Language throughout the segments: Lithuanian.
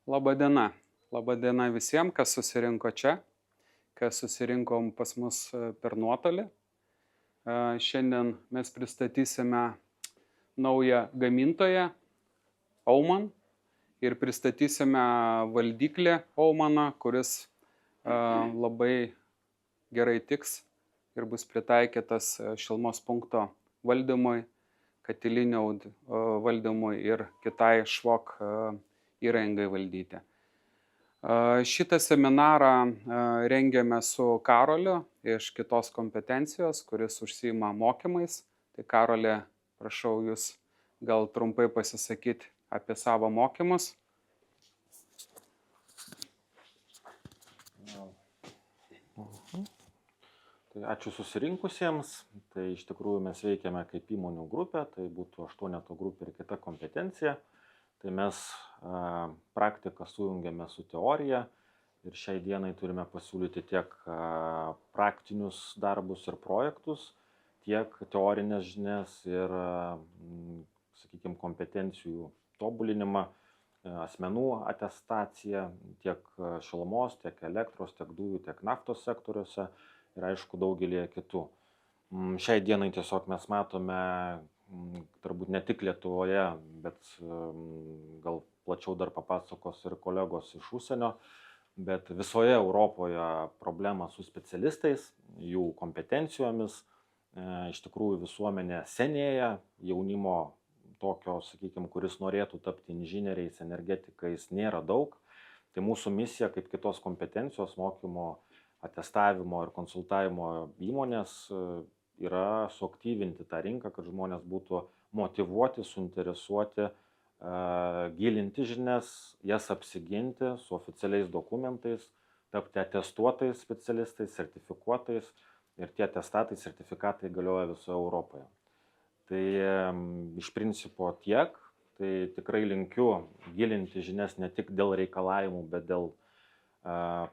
Labą diena. Labą diena visiems, kas susirinko čia, kas susirinkom pas mus per nuotolį. Šiandien mes pristatysime naują gamintoją Aumann ir pristatysime valdyklį Aumanną, kuris labai gerai tiks ir bus pritaikytas šilumos punkto valdymui, katilinio valdymui ir kitai švok įrangai valdyti. Šitą seminarą rengiame su Karoliu iš kitos kompetencijos, kuris užsiima mokymais. Tai Karolė, prašau jūs gal trumpai pasisakyti apie savo mokymus. Tai ačiū susirinkusiems. Tai iš tikrųjų mes veikiame kaip įmonių grupė, tai būtų 8 grupė ir kita kompetencija. Tai mes praktiką sujungiame su teorija ir šiai dienai turime pasiūlyti tiek praktinius darbus ir projektus, tiek teorinės žinias ir, sakykime, kompetencijų tobulinimą, asmenų atestaciją tiek šilumos, tiek elektros, tiek dujų, tiek naftos sektoriuose ir aišku daugelį kitų. Šiai dienai tiesiog mes matome, turbūt ne tik Lietuvoje, bet gal plačiau dar papasakos ir kolegos iš užsienio, bet visoje Europoje problema su specialistais, jų kompetencijomis. Iš tikrųjų visuomenė senėja, jaunimo tokio, sakykime, kuris norėtų tapti inžinieriais, energetikais, nėra daug. Tai mūsų misija kaip kitos kompetencijos mokymo, atestavimo ir konsultavimo įmonės yra suaktyvinti tą rinką, kad žmonės būtų motyvuoti, suinteresuoti, gilinti žinias, jas apsiginti su oficialiais dokumentais, tapti atestuotais specialistais, sertifikuotais ir tie atestatai, sertifikatai galioja visoje Europoje. Tai iš principo tiek, tai tikrai linkiu gilinti žinias ne tik dėl reikalavimų, bet dėl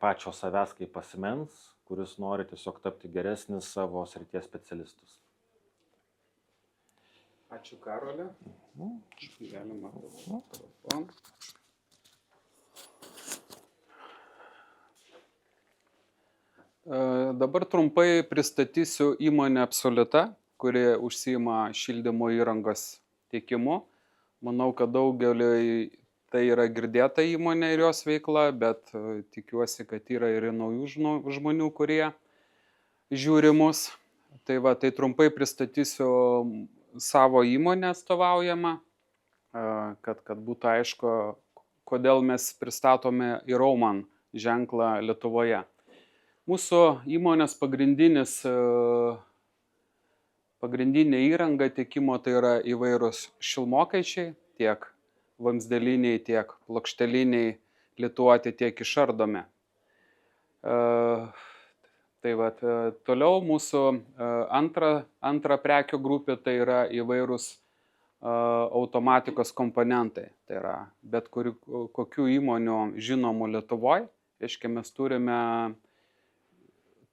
pačio savęs kaip asmens, kuris nori tiesiog tapti geresnis savo srities specialistus. Ačiū Karolė. Galima telefoną. Dabar trumpai pristatysiu įmonę Absoliuta, kuri užsiima šildymo įrangos tiekimu. Manau, kad daugeliui tai yra girdėta įmonė ir jos veikla, bet tikiuosi, kad yra ir naujų žmonių, kurie žiūri mus. Tai trumpai pristatysiu savo įmonę atstovaujamą, kad būtų aišku, kodėl mes pristatome ir Aumann ženklą Lietuvoje. Mūsų įmonės pagrindinė įranga tiekimo tai yra įvairūs šilmokaičiai, tiek vamzdeliniai, tiek plokšteliniai, lituoti, tiek išardomi. Toliau mūsų antra prekių grupė tai yra įvairūs automatikos komponentai. Tai yra bet kokių įmonių žinomų Lietuvoje. Reiškia, mes turime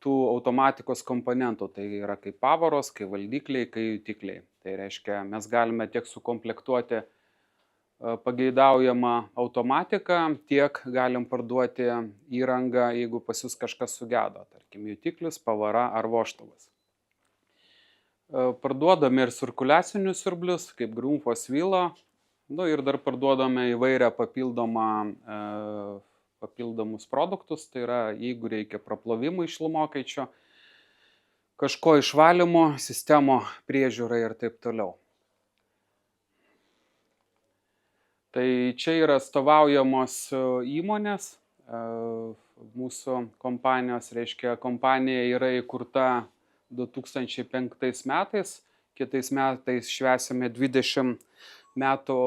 tų automatikos komponentų. Tai yra kaip pavaros, kaip valdikliai, kaip jutikliai. Tai reiškia, mes galime tiek sukomplektuoti pageidaujamą automatiką, tiek galim parduoti įrangą, jeigu pas jūs kažkas sugedo, tarkim, jutiklis, pavara ar vožtuvas. Parduodame ir cirkuliacinius siurblius, kaip Grundfos Vilo, ir dar parduodame įvairią papildomus produktus, tai yra, jeigu reikia praplovimų iš šilumokaičio, kažko išvalymo, sistemo priežiūrai ir taip toliau. Tai čia yra atstovaujamos įmonės, mūsų kompanijos, reiškia, kompanija yra įkurta 2005 metais, kitais metais švęsime 20 metų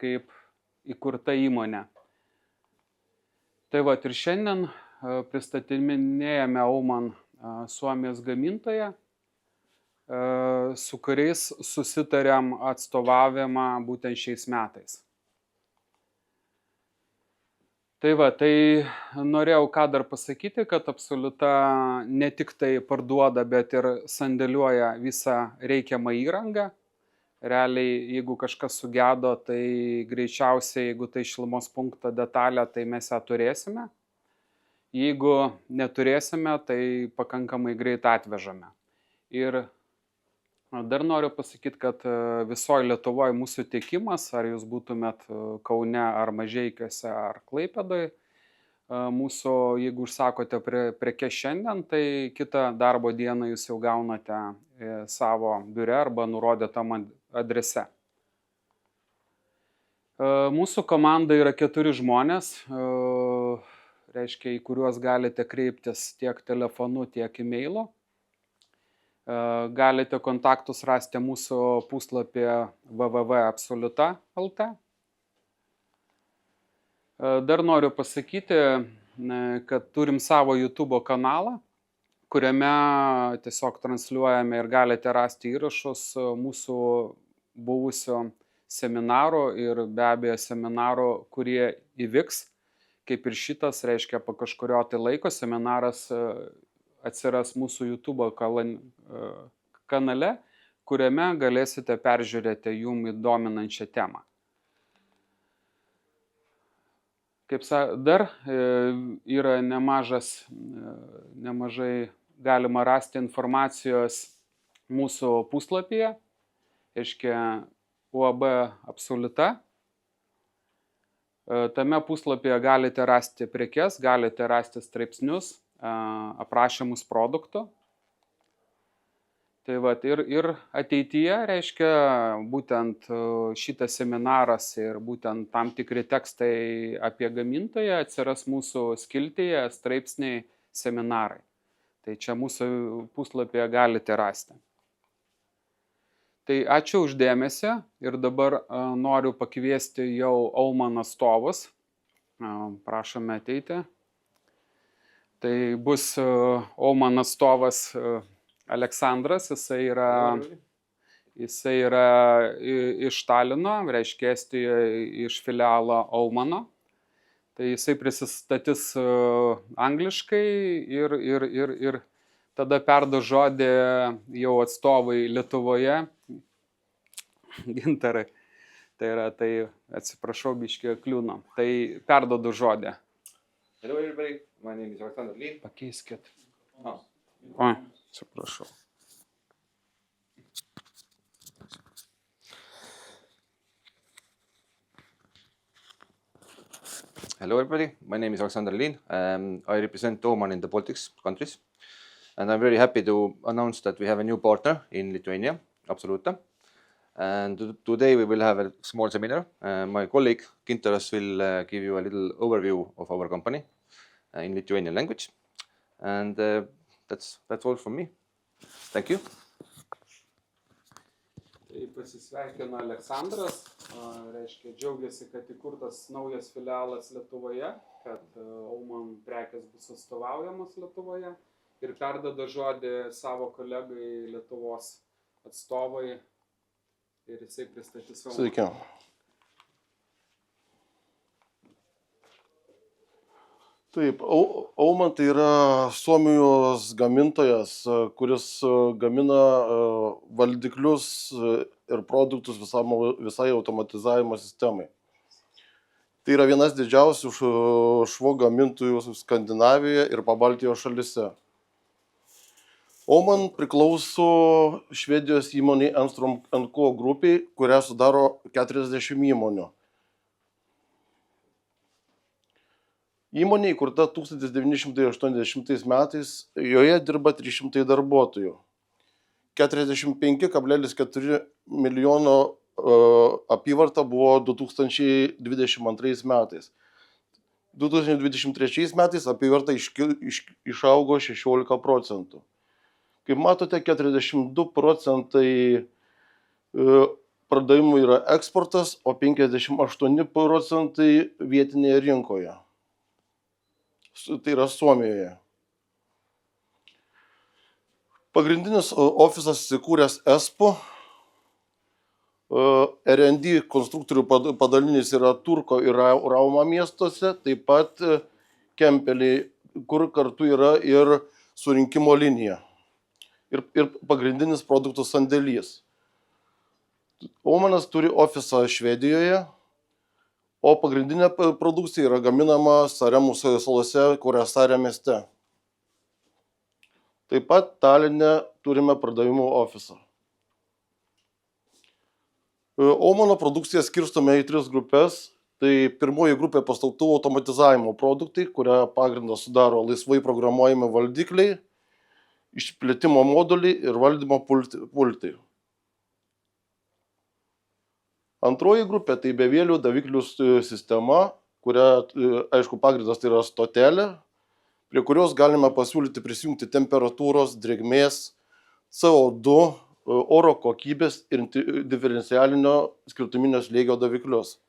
kaip įkurta įmonė. Tai ir šiandien pristatinėjame Aumann Suomijos gamintoją, su kuriais susitarėm atstovavimą būtent šiais metais. Tai norėjau ką dar pasakyti, kad Absoliuta ne tik tai parduoda, bet ir sandėliuoja visą reikiamą įrangą. Realiai, jeigu kažkas sugedo, tai greičiausiai, jeigu tai šilumos punkto detalė, tai mes ją turėsime. Jeigu neturėsime, tai pakankamai greit atvežame. Ir dar noriu pasakyti, kad visoje Lietuvoje mūsų tiekimas, ar jūs būtumėt Kaune, ar Mažeikiuose, ar Klaipėdoje, mūsų, jeigu užsakote prekes šiandien, tai kitą darbo dieną jūs jau gaunate savo biure arba nurodytam adrese. Mūsų komanda yra 4 žmonės, reiškia, į kuriuos galite kreiptis tiek telefonu, tiek e-mailu. Galite kontaktus rasti mūsų puslapyje www.absoluta.lt. Dar noriu pasakyti, kad turim savo YouTube kanalą, kuriame tiesiog transliuojame ir galite rasti įrašus mūsų buvusių seminarų ir be abejo seminarų, kurie įvyks, kaip ir šitas, reiškia, po kažkurio tai laiko seminaras atsiras mūsų YouTube kanale, kuriame galėsite peržiūrėti jum įdominančią temą. Kaip dar yra nemažai galima rasti informacijos mūsų puslapyje, reiškia UAB Absoluta. Tame puslapyje galite rasti prekes, galite rasti straipsnius, aprašymus produktų. Tai vat, ir ateityje, reiškia, būtent šitas seminaras ir būtent tam tikri tekstai apie gamintoją atsiras mūsų skiltyje straipsniai seminarai. Tai čia mūsų puslapyje galite rasti. Tai ačiū už dėmesį ir dabar noriu pakviesti jau Aumann atstovus. Prašome ateiti. Tai bus Aumann atstovas Aleksandras, jisai yra iš Talino, reiškia Estijoje iš filialo Aumanno. Tai jisai prisistatys angliškai ir tada perduos žodį jau atstovai Lietuvoje. Gintarai. Tai atsiprašau, biškį kliūno. Tai perduodu žodį. Hello everybody, my name is Alexander Lin. Pakeiskit. Oh. Atsiprašau. Hello everybody, my name is Alexander Lin. I represent Aumann in the Baltics countries. And I'm very happy to announce that we have a new partner in Lithuania, Absoluta. And today we will have a small seminar. My colleague Gintaras will give you a little overview of our company in Lithuanian language. And that's all from me. Thank you. Tai pasisveikino Aleksandras, reiškia, džiaugiasi, kad įkurtas naujas filialas Lietuvoje, kad Aumann prekės bus atstovaujamas Lietuvoje ir perduoda žodį savo kolegai Lietuvos atstovai ir jisai pristatys Aumann. Sveiki. Taip, Aumann tai yra Suomijos gamintojas, kuris gamina valdiklius ir produktus visai automatizavimo sistemai. Tai yra vienas didžiausių švo gamintojų Skandinavijoje ir Pabaltijos šalyse. Aumann priklauso Švedijos įmonei Enstrom & Co grupiai, kurią sudaro 40 įmonių. Įmonė įkurta 1980 metais, joje dirba 300 darbuotojų. 45,4 milijono apyvarta buvo 2022 metais. 2023 metais apyvarta išaugo 16%. Kaip matote, 42% pardavimų yra eksportas, o 58% vietinėje rinkoje. Tai yra Suomijoje. Pagrindinis ofisas įsikūręs Espoo. R&D konstruktorių padalinys yra Turko ir Rauma miestuose, taip pat Kempelėje, kur kartu yra ir surinkimo linija. Ir pagrindinis produktų sandėlys. Aumanas turi ofisą Švedijoje, o pagrindinė produkcija yra gaminama Saremų salose, Kuressaare mieste. Taip pat Taline turime pardavimų ofisą. Aumano produkciją skirstome į 3 grupės. Tai pirmoji grupė pastatų automatizavimo produktai, kurio pagrindą sudaro laisvai programuojami valdikliai, išplėtimo moduliai ir valdymo pultai. Antroji grupė tai bevėlių daviklių sistema, kuria, aišku, pagrindas tai yra stotelė, prie kurios galime pasiūlyti prisijungti temperatūros, drėgmės, CO2, oro kokybės ir diferencialinio skirtuminio slėgio daviklius.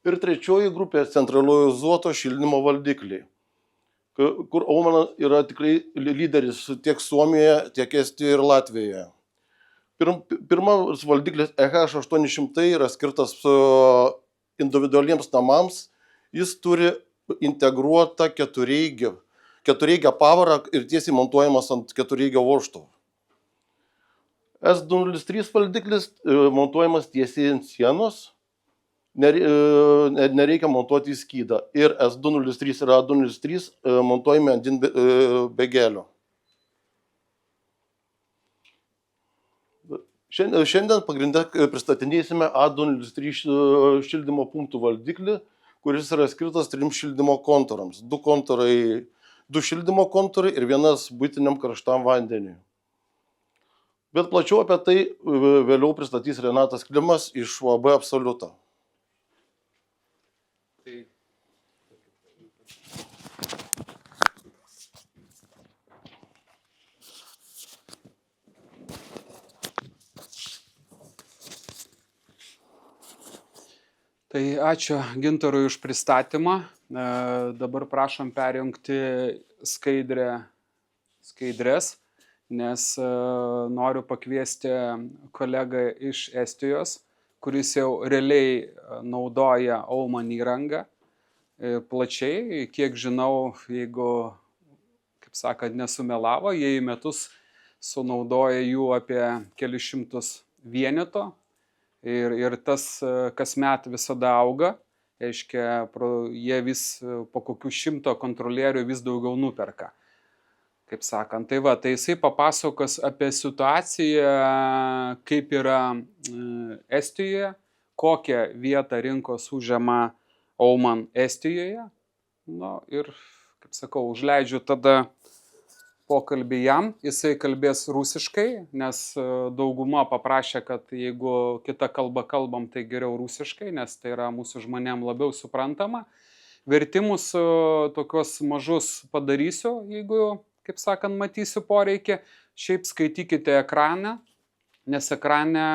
Ir trečioji grupė - centralizuoto šildymo valdikliai, kur Aumanas yra tikrai lyderis tiek Suomijoje, tiek Estijoje ir Latvijoje. Pirmas valdiklis EH800 yra skirtas individualiems namams. Jis turi integruotą ketureigę pavarą ir tiesiai montuojamas ant ketureigio vožtuvo. S203 valdiklis montuojamas tiesiai ant sienos. Nereikia montuoti į skydą. Ir S203 ir A203 montuojami ant begelio. Šiandien pagrindę pristatinėsime A203 šildymo punktų valdiklį, kuris yra skirtas 3 šildymo kontūrams. 2 šildymo kontūrai ir 1 buitiniam karštam vandeniui. Bet plačiau apie tai vėliau pristatys Renatas Klimas iš UAB Absoliuta. Tai ačiū Gintarui už pristatymą. Dabar prašom perjungti skaidrės, nes noriu pakviesti kolegą iš Estijos, kuris jau realiai naudoja Auman įrangą plačiai. Kiek žinau, jeigu, kaip sakant, nesumelavo, jie į metus sunaudoja jų apie kelius šimtus vieneto. Ir tas kasmet visada auga, reiškia, jie vis po kokių 100 kontrolierių vis daugiau nuperka. Kaip sakant, tai jisai papasakos apie situaciją, kaip yra Estijoje, kokią vietą rinkos užima Auman Estijoje. Ir, kaip sakau, užleidžiu tada pokalbį jam. Jisai kalbės rusiškai, nes dauguma paprašė, kad jeigu kita kalba kalbam, tai geriau rusiškai, nes tai yra mūsų žmonėm labiau suprantama. Vertimus tokios mažus padarysiu, jeigu, kaip sakant, matysiu poreikį. Šiaip skaitykite ekraną, nes ekrane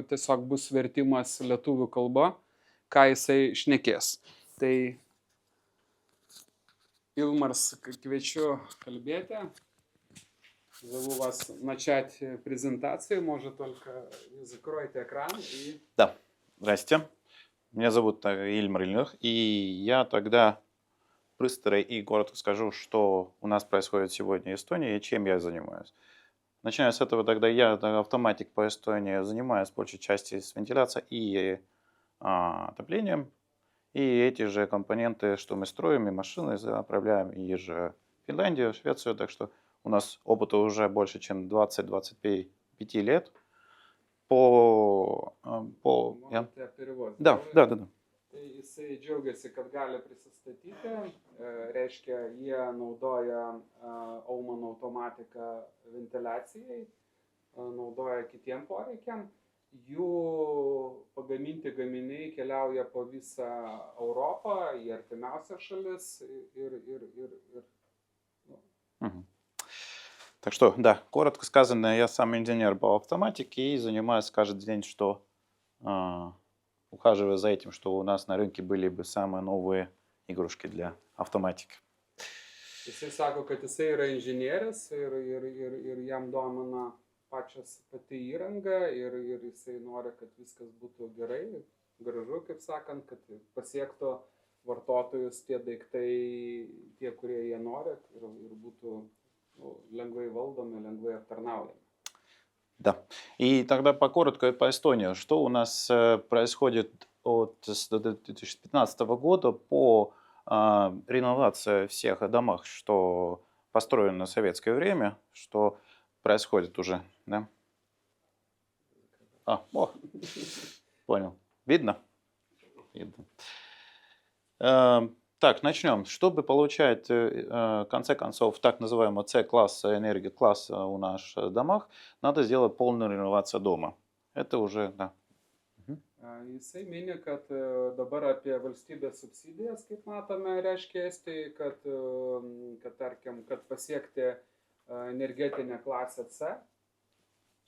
tiesiog bus vertimas lietuvių kalba, ką jisai šnekės. Tai Илмарс, kviečiу kalbėti. Зову вас начать презентацию. Может, только закройте экран. Да, здрасте. Меня зовут Ильмар Ильнух, и я тогда быстро и коротко скажу, что у нас происходит сегодня в Эстонии и чем я занимаюсь. Начиная с этого, тогда я автоматик по Эстонии занимаюсь большей частью с вентиляцией и отоплением. И эти же компоненты, что мы строим, и машины отправляем и же в Финляндию, в Швецию. Так что у нас опыта уже больше, чем 20-25 лет. Можете переводити. Да. Jisai džiaugiasi, kad gali prisistatyti. Reiškia, jie naudoja Auman automatiką ventiliacijai, naudoja kitiem poreikiam. Jų pagaminti gaminiai keliauja po visą Europą, į artimiausias šalis Так что, да, коротко сказано, я сам инженер по автоматике и занимаюсь каждый день, что ухаживаю за этим, что у нас на рынке были бы самые новые игрушки для автоматики. Jisai sako, kad jisai yra inžinierius ir jam domina pati įranga ir jisai nori, kad viskas būtų gerai, gražu, kaip sakant, kad pasiektų vartotojus tie daiktai, tie, kurie jie nori ir būtų lengvai valdomi, lengvai aptarnaujami. Да. И тогда покоротко по Эстонии. Что у нас происходит с 2015 года по реновации всех домах, что построено в советское время, что происходит уже, да? Понял. Видно? Видно. Так, начнем. Чтобы получать, в конце концов, так называемого С-класса, энергия-класса у наших домах, надо сделать полную реновацию дома. Это уже, да. Jisai mini, kad dabar apie valstybės subsidijas, kaip matome, reiškia Estijai, kad tarkim, kad pasiekti energetinę klasę C.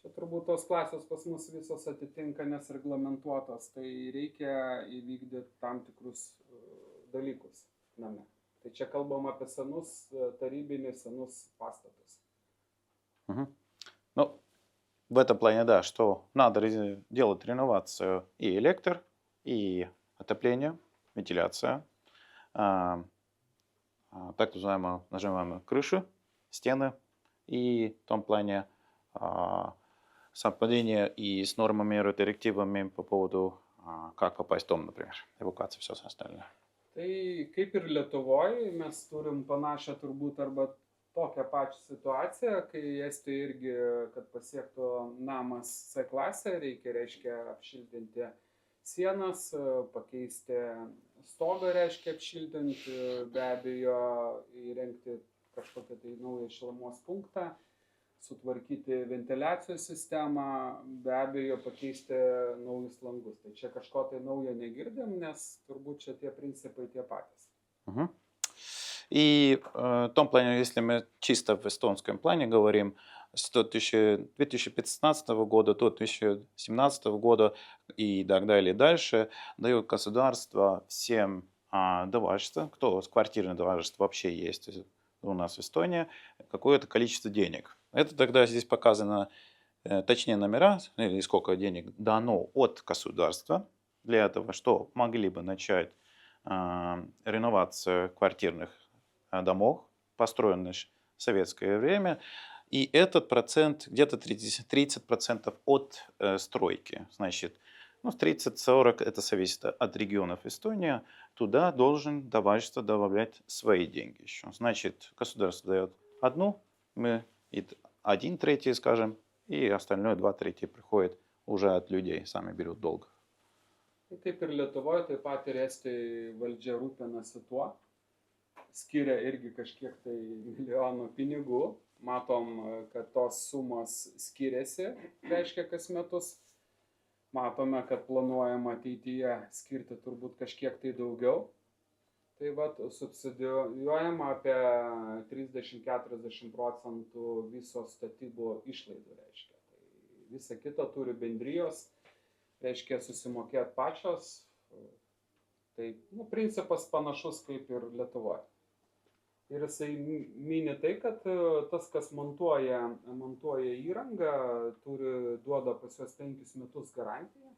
Čia turbūt tos klasės pas mus visos atitinka, nes reglamentuotos, tai reikia įvykdyti tam tikrus dalykus name. Tai čia kalbam apie senus tarybinius, senus pastatus. Ну, в этом плане, да, что надо делать реновацию и электр, и отопление, вентиляция, так называемые крыши, стены, и в том плане совпадение и с нормами и директивами по поводу, как попасть в дом, например, эвакуация, все остальное. Tai kaip ir Lietuvoje, mes turim panašią turbūt arba tokią pačią situaciją, kai Estijoje irgi, kad pasiektų namas C klasę, reikia apšiltinti sienas, pakeisti stogą, apšiltinti, be abejo, įrengti kažkokią tai naują šilumos punktą, sutvarkyti ventiliacijos sistemą, be abejo pakeisti naujus langus. Tai čia kažko tai naujo negirdim, nes turbūt čia tie принципы tie patys. И в том плане, если мы чисто в эстонском плане говорим, с 2015 года до 2017 года и так далее дальше, дает государство всем давальства, кто квартирное давальство вообще есть у нас в Эстонии, какое-то количество денег. Это тогда здесь показано, точнее номера, или сколько денег дано от государства для этого, что могли бы начать реновацию квартирных домов, построенных в советское время. И этот процент, где-то 30% от стройки. Значит, 30-40 это зависит от регионов Эстонии. Туда должен давальство добавлять свои деньги еще. Значит, государство дает одну, мы 1/3, скажем, и остальное 2/3 приходит уже от людей, сами берут долг. Tai kaip ir Lietuvoje, taip pat ir Estijoje valdžia rūpinasi tuo, skiria irgi kažkiek tai milijonų pinigų. Matom, kad tos sumos skiriasi, reiškia kas metus. Matome, kad planuojama ateityje skirti turbūt kažkiek tai daugiau. Tai vat subsidijuojama apie 30-40% viso statybų išlaidų, reiškia. Tai visa kita turi bendrijos, reiškia susimokėti pačios. Tai principas panašus kaip ir Lietuvoje. Ir jisai mini tai, kad tas, kas montuoja įrangą, duoda pas juos 5 metus garantiją.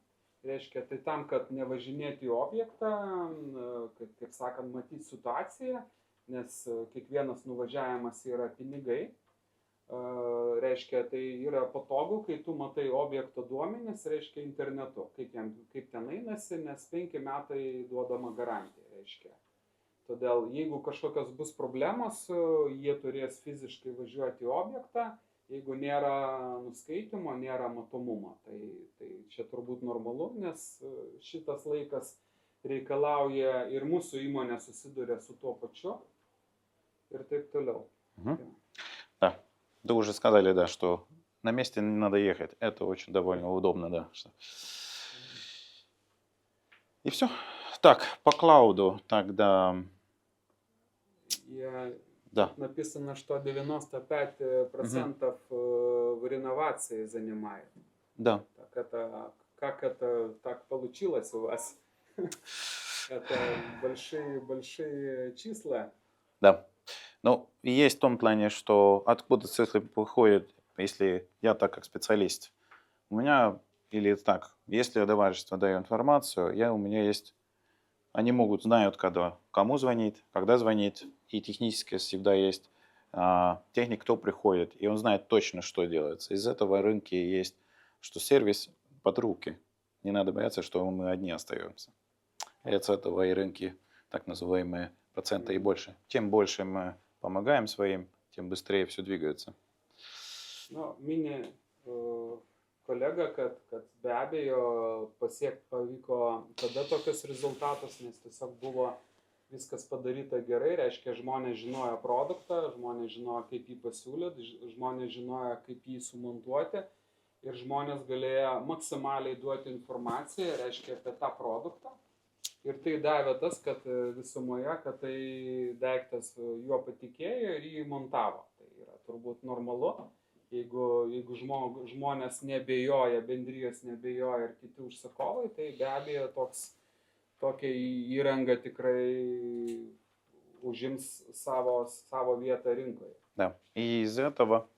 Reiškia, tai tam, kad nevažinėti į objektą, kaip sakant, matyti situaciją, nes kiekvienas nuvažiavimas yra pinigai. Reiškia, tai yra patogu, kai tu matai objekto duomenis, reiškia internetu, kaip ten einasi, nes 5 metai duodama garantija, reiškia. Todėl, jeigu kažkokios bus problemos, jie turės fiziškai važiuoti į objektą, jeigu nėra nuskaitimo, nėra matomumo. Tai čia turbūt normalu, nes šitas laikas reikalauja ir mūsų įmonė susiduria su tuo pačiu ir taip toliau. Да, вы уже сказали, да, что на месте не надо ехать. Это очень довольно удобно, да. И все. Так, по клауду тогда... Да. Написано, что 95% в реновации занимает. Да. Как это так получилось у вас? Это большие числа. Да. Ну, есть в том плане, что откуда цифры приходят, если я так как специалист. У меня, или так, если товарищество дает информацию, у меня есть... Они знают, кому звонить, когда звонить, и технически всегда есть техник, кто приходит, и он знает точно, что делается. Из этого рынка есть, что сервис под руки. Не надо бояться, что мы одни остаемся. И от этого и рынки, так называемые, процента и больше. Чем больше мы помогаем своим, tiem bыстрее все двигается. Nu, mini kolega, kad be abejo pasiekti pavyko tada tokius rezultatus, nes tiesiog buvo viskas padaryta gerai, reiškia žmonės žinojo produktą, žmonės žinojo kaip jį pasiūlyti, žmonės žinojo kaip jį sumontuoti ir žmonės galėjo maksimaliai duoti informaciją, reiškia apie tą produktą. Ir tai davė tas, kad visumoje, kad tai daiktas juo patikėjo ir jį montavo. Tai yra turbūt normalu, jeigu žmonės nebejoja, bendrijos nebejoja ir kiti užsakovai, tai be abejo tokia įranga tikrai užims savo vietą rinkoje. Да. И из этого,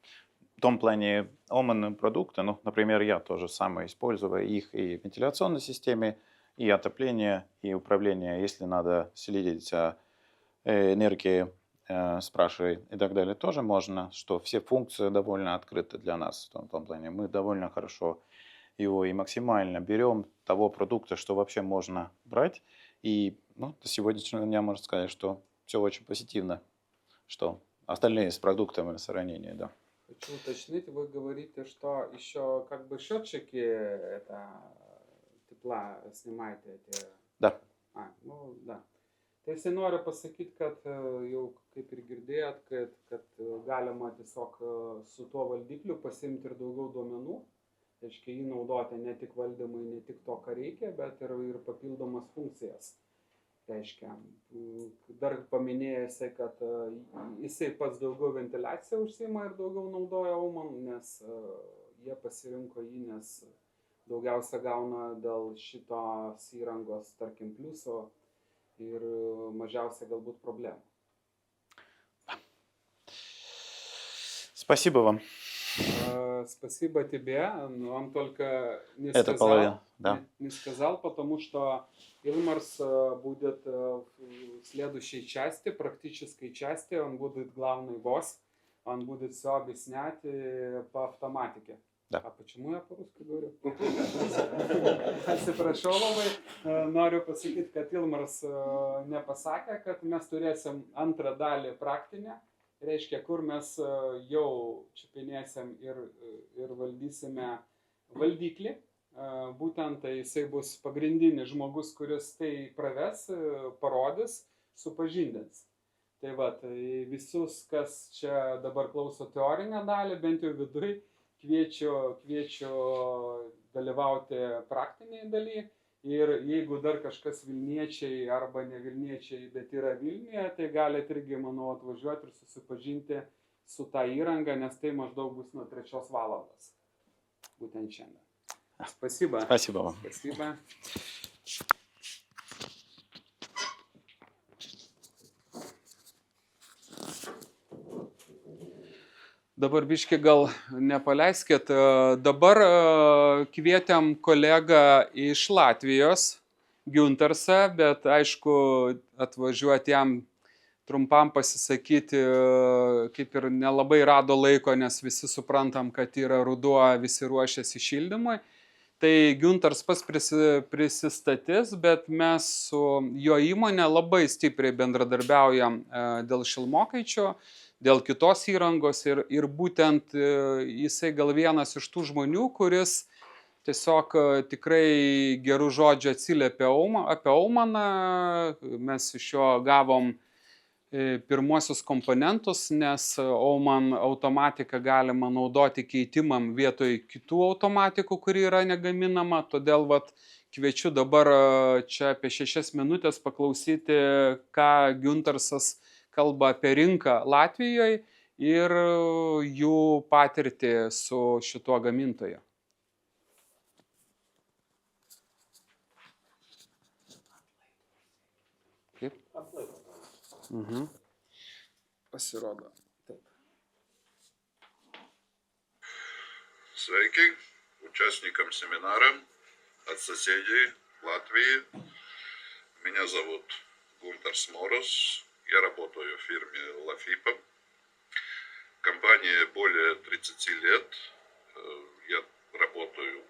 в том плане, Oman продукты, ну, например, я тоже самое использую их и в вентиляционной системе, и отопление, и управление, если надо следить энергии, спрашивай и так далее, тоже можно, что все функции довольно открыты для нас в том плане. Мы довольно хорошо его и максимально берем того продукта, что вообще можно брать. И до сегодняшнего дня можно сказать, что все очень позитивно, что остальные с продуктами сравнения, да. Хочу уточнить, вы говорите, что еще как бы счетчики tepla snimaite tie. Да. Da. Tai jisai nori pasakyti, kad jau kaip ir girdėjot, kad galima tiesiog su tuo valdikliu pasimti ir daugiau duomenų, reiškia jį naudoti ne tik valdymui, ne tik to, ką reikia, bet ir papildomas funkcijas. Reiškia, dar paminėjęs, kad jisai pats daugiau ventiliaciją užsiima ir daugiau naudoja Oman, nes jie pasirinko jį, nes daugiausia gauna dėl šitos įrangos, tarkim, pliuso ir mažiausia galbūt problemų. Спасибо вам. Спасибо тебе. Он только не сказал, потому что Илмарс будет в следующей части, практической части, он будет главный босс, он будет все объяснять по автоматике. Да. А почему я по-русски говорю? Atsiprašau labai, noriu pasakyti, kad Ilmars nepasakė, kad mes turėsim antrą dalį praktinę, reiškia, kur mes jau čiupinėsim ir valdysime valdyklį. Būtent tai jisai bus pagrindinis žmogus, kuris tai praves, parodys, supažindins. Tai va, tai visus, kas čia dabar klauso teorinę dalį, bent jau viduj, kviečiu dalyvauti praktiniai daly ir jeigu dar kažkas Vilniečiai arba ne Vilniečiai, bet yra Vilniuje, tai galite irgi, manau, atvažiuoti ir susipažinti su tą įrangą, nes tai maždaug bus nuo 3 valandos. Būtent šiandien. Спасибо. Спасибо вам. Спасибо. Dabar biški gal nepaleiskit. Dabar kvietėm kolegą iš Latvijos, Guntarsą, bet aišku, atvažiuoti jam trumpam pasisakyti, kaip ir nelabai rado laiko, nes visi suprantam, kad yra ruduo, visi ruošiasi šildymui. Tai Guntars pas prisistatys, bet mes su jo įmonė labai stipriai bendradarbiaujam dėl šilmokaičio, dėl kitos įrangos ir būtent jisai gal vienas iš tų žmonių, kuris tiesiog tikrai gerų žodžių atsiliepia apie Omaną. Mes iš jo gavom pirmuosius komponentus, nes Oman automatiką galima naudoti keitimam vietoj kitų automatikų, kuri yra negaminama. Todėl kviečiu dabar čia apie 6 minutės paklausyti, ką Guntarsas kalba apie rinką Latvijoje ir jų patirtį su šituo gamintoju. Kaip? Pasirodo. Taip. Sveiki участникам семинара от соседей Латвии. Меня зовут Гунтарс Морос. Я работаю в фирме Лафипа. Компания более 30 лет. Я работаю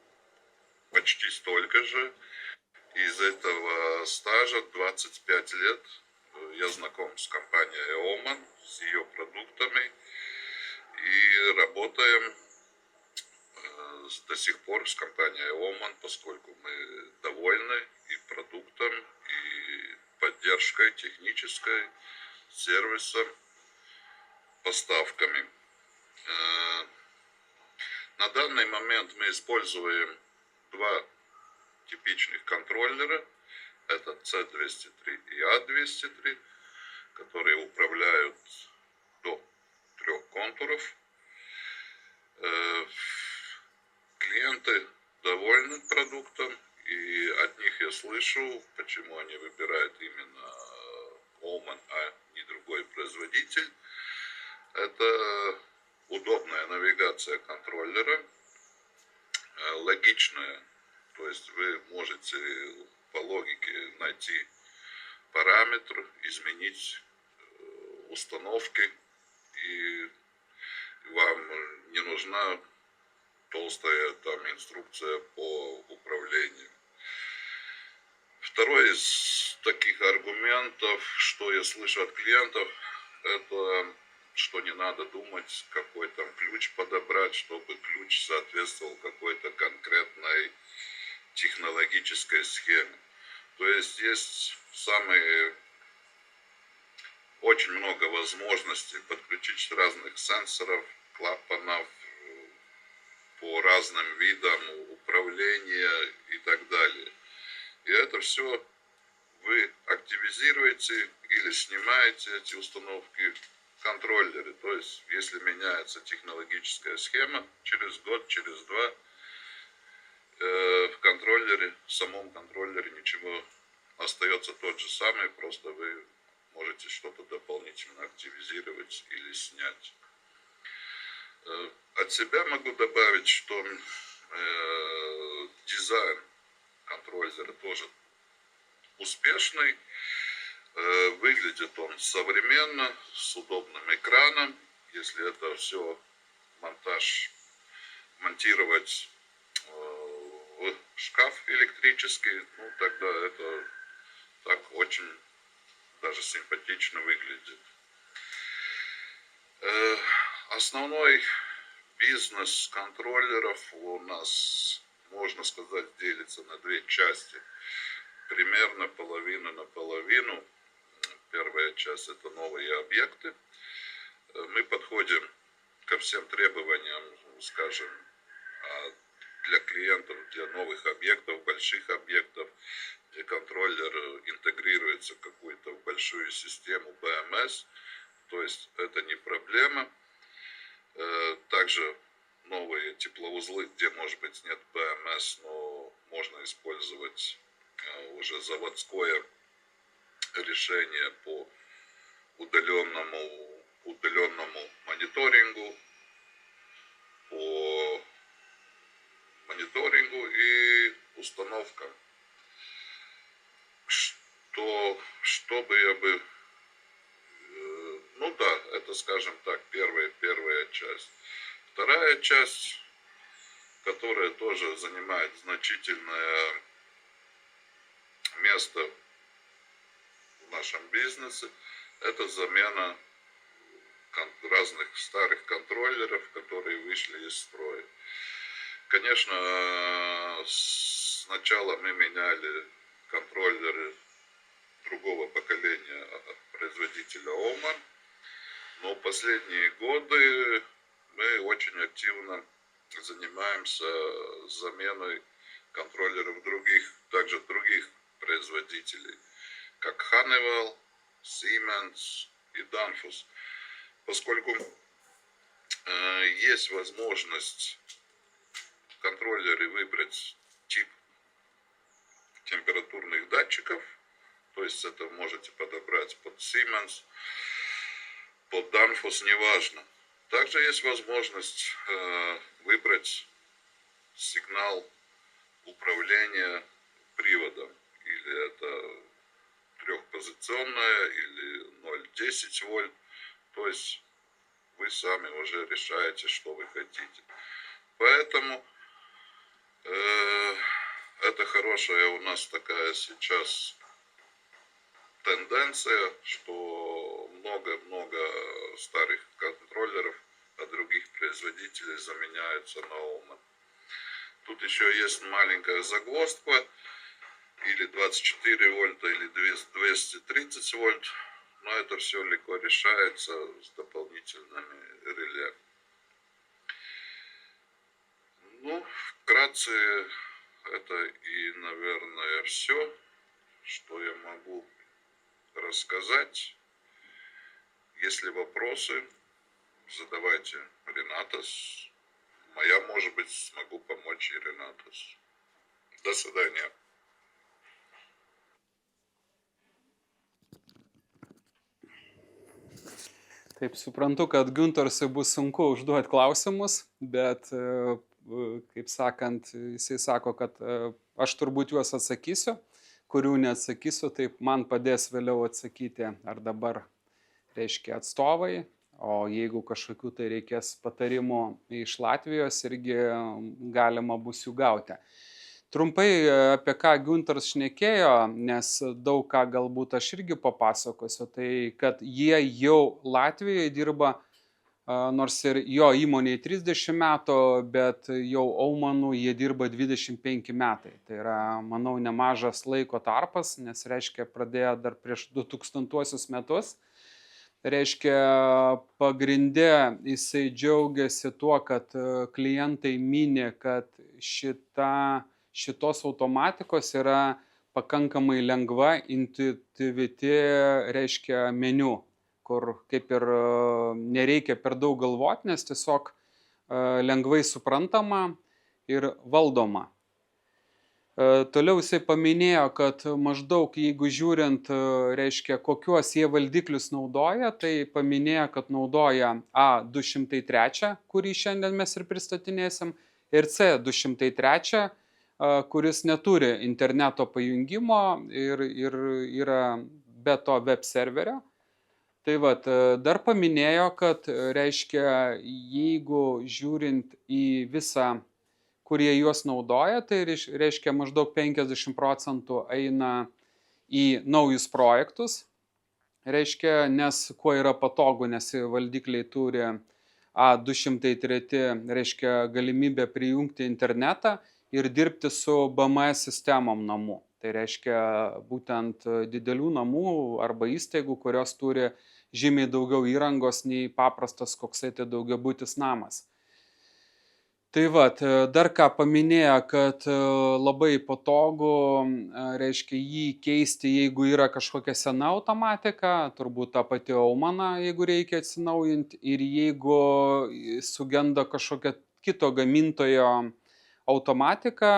почти столько же. Из этого стажа 25 лет я знаком с компанией Оман, с ее продуктами. И работаем до сих пор с компанией Оман, поскольку мы довольны и продуктом, и поддержкой технической, сервисом, поставками. На данный момент мы используем два типичных контроллера. Это C203 и A203, которые управляют до 3 контуров. Клиенты довольны продуктом, и от них я слышу, почему они выбирают именно Oman, а не другой производитель. Это удобная навигация контроллера, логичная, то есть вы можете по логике найти параметр, изменить установки, и вам не нужна толстая там инструкция по управлению. Второй из таких аргументов, что я слышу от клиентов, это что не надо думать, какой там ключ подобрать, чтобы ключ соответствовал какой-то конкретной технологической схеме. То есть очень много возможностей подключить разных сенсоров, клапанов по разным видам управления и так далее. И это все вы активизируете или снимаете эти установки в контроллере. То есть, если меняется технологическая схема, через год, через два, в контроллере, в самом контроллере ничего остается тот же самый, просто вы можете что-то дополнительно активизировать или снять. От себя могу добавить, что дизайн контроллера тоже успешный. Выглядит он современно, с удобным экраном. Если это все монтировать в шкаф электрический, ну тогда это так очень даже симпатично выглядит. Основной бизнес контроллеров у нас, можно сказать, делится на две части. Примерно половина на половину. Первая часть — это новые объекты. Мы подходим ко всем требованиям, скажем, для клиентов, для новых объектов, больших объектов, где контроллер интегрируется в какую-то большую систему BMS. То есть это не проблема. Также новые теплоузлы, где, может быть, нет BMS, но можно использовать уже заводское решение по удаленному мониторингу и установкам. Чтобы я бы... Ну да, это, скажем так, первая часть. Вторая часть, которая тоже занимает значительное место в нашем бизнесе, это замена разных старых контроллеров, которые вышли из строя. Конечно, сначала мы меняли контроллеры другого поколения производителя Oman, но последние годы мы очень активно занимаемся заменой контроллеров также других производителей, как Honeywell, Siemens и Danfoss, поскольку есть возможность в контроллере выбрать тип температурных датчиков, то есть это можете подобрать под Siemens, под Danfoss, неважно. Также есть возможность выбрать сигнал управления приводом, или это трехпозиционная, или 0,10 вольт. То есть вы сами уже решаете, что вы хотите. Поэтому это хорошая у нас такая сейчас тенденция, что много-много старых контроллеров от других производителей заменяются на Oman. Тут еще есть маленькая загвоздка, или 24 вольта, или 230 вольт, но это все легко решается с дополнительными реле. Ну, вкратце, это и, наверное, все, что я могу рассказать. Если вопросы, задавайте Ренатас. Я, может быть, смогу помочь и Ренатас. До свидания. Taip, suprantu, kad Guntarsui bus sunku užduoti klausimus, bet, kaip sakant, jisai sako, kad aš turbūt juos atsakysiu, kurių neatsakysiu, taip man padės vėliau atsakyti, ar dabar reiškia atstovai, o jeigu kažkokių tai reikės patarimų iš Latvijos, irgi galima bus jų gauti. Trumpai apie ką Guntars šnekėjo, nes daug ką galbūt aš irgi papasakosiu, tai kad jie jau Latvijoje dirba, nors ir jo įmonėje 30 metų, bet jau Omanų jie dirba 25 metai. Tai yra, manau, nemažas laiko tarpas, nes reiškia pradėjo dar prieš 2000 metus. Reiškia, pagrinde jisai džiaugiasi tuo, kad klientai minė, kad šitos automatikos yra pakankamai lengva, intuityvi, reiškia, meniu, kur kaip ir nereikia per daug galvoti, nes tiesiog lengvai suprantama ir valdoma. Toliau jisai paminėjo, kad maždaug jeigu žiūrint, reiškia, kokiuos jie valdiklius naudoja, tai paminėjo, kad naudoja A203, kurį šiandien mes ir pristatinėsim, ir C203, kuris neturi interneto pajungimo ir yra be to web serverio. Tai vat, dar paminėjo, kad reiškia, jeigu žiūrint į visą, kurie juos naudoja, tai reiškia maždaug 50% eina į naujus projektus. Reiškia, nes kuo yra patogu, nes valdikliai turi A203, reiškia, galimybę prijungti internetą ir dirbti su BMS sistemom namų. Tai reiškia būtent didelių namų arba įstaigų, kurios turi žymiai daugiau įrangos nei paprastas koksai tai daugiabutis namas. Tai vat, dar ką paminėjo, kad labai patogu, reiškia, jį keisti, jeigu yra kažkokia sena automatika, turbūt ta pati Omana, jeigu reikia atsinaujinti, ir jeigu sugenda kažkokia kito gamintojo automatika,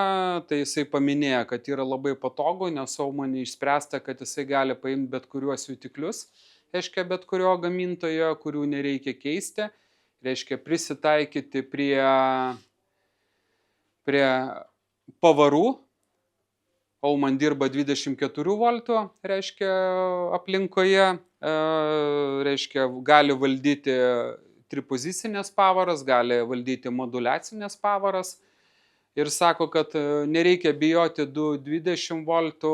tai jisai paminėjo, kad yra labai patogu, nes Omanai išspręsta, kad jisai gali paimti bet kuriuos jutiklius, reiškia, bet kurio gamintojo, kurių nereikia keisti. Reiškia, prisitaikyti prie pavarų. Oman dirba 24 voltų, reiškia, aplinkoje, reiškia, gali valdyti tripozicinės pavaras, gali valdyti moduliacinės pavaras. Ir sako, kad nereikia bijoti 220 voltų,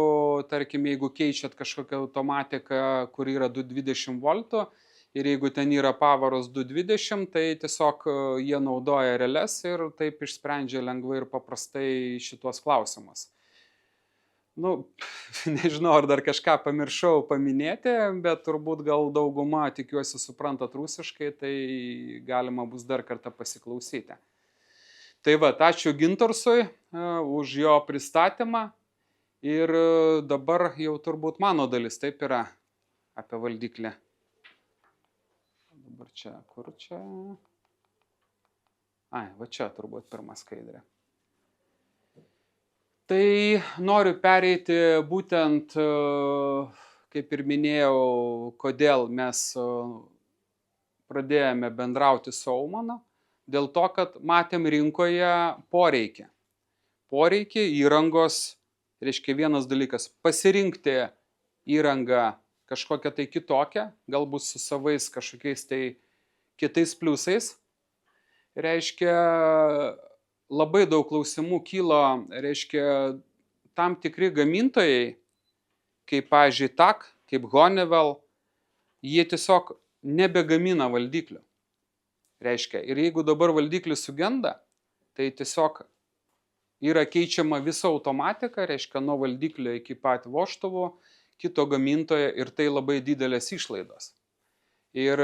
tarkim, jeigu keičiat kažkokią automatiką, kur yra 220 voltų, ir jeigu ten yra pavaros 220, tai tiesiog jie naudoja reles ir taip išsprendžia lengvai ir paprastai šitos klausimus. Nu, nežinau, ar dar kažką pamiršau paminėti, bet turbūt gal dauguma, tikiuosi, suprantat rusiškai, tai galima bus dar kartą pasiklausyti. Tai va, ačiū Gintarsui už jo pristatymą ir dabar jau turbūt mano dalis, taip yra, apie valdiklį. Dabar čia, kur čia? Va čia turbūt pirma skaidrė. Tai noriu pereiti būtent, kaip ir minėjau, kodėl mes pradėjome bendrauti su Omana. Dėl to, kad matėm rinkoje poreikį. Poreikį įrangos, reiškia vienas dalykas, pasirinkti įrangą kažkokią tai kitokią, galbūt su savais kažkokiais tai kitais pliusais. Reiškia, labai daug klausimų kylo, reiškia, tam tikri gamintojai, kaip, pavyzdžiui, TAC, kaip Honeywell, jie tiesiog nebegamina valdiklių. Reiškia, ir jeigu dabar valdiklis sugenda, tai tiesiog yra keičiama visa automatika, reiškia, nuo valdiklio iki pat vožtuvo, kito gamintojo ir tai labai didelės išlaidos. Ir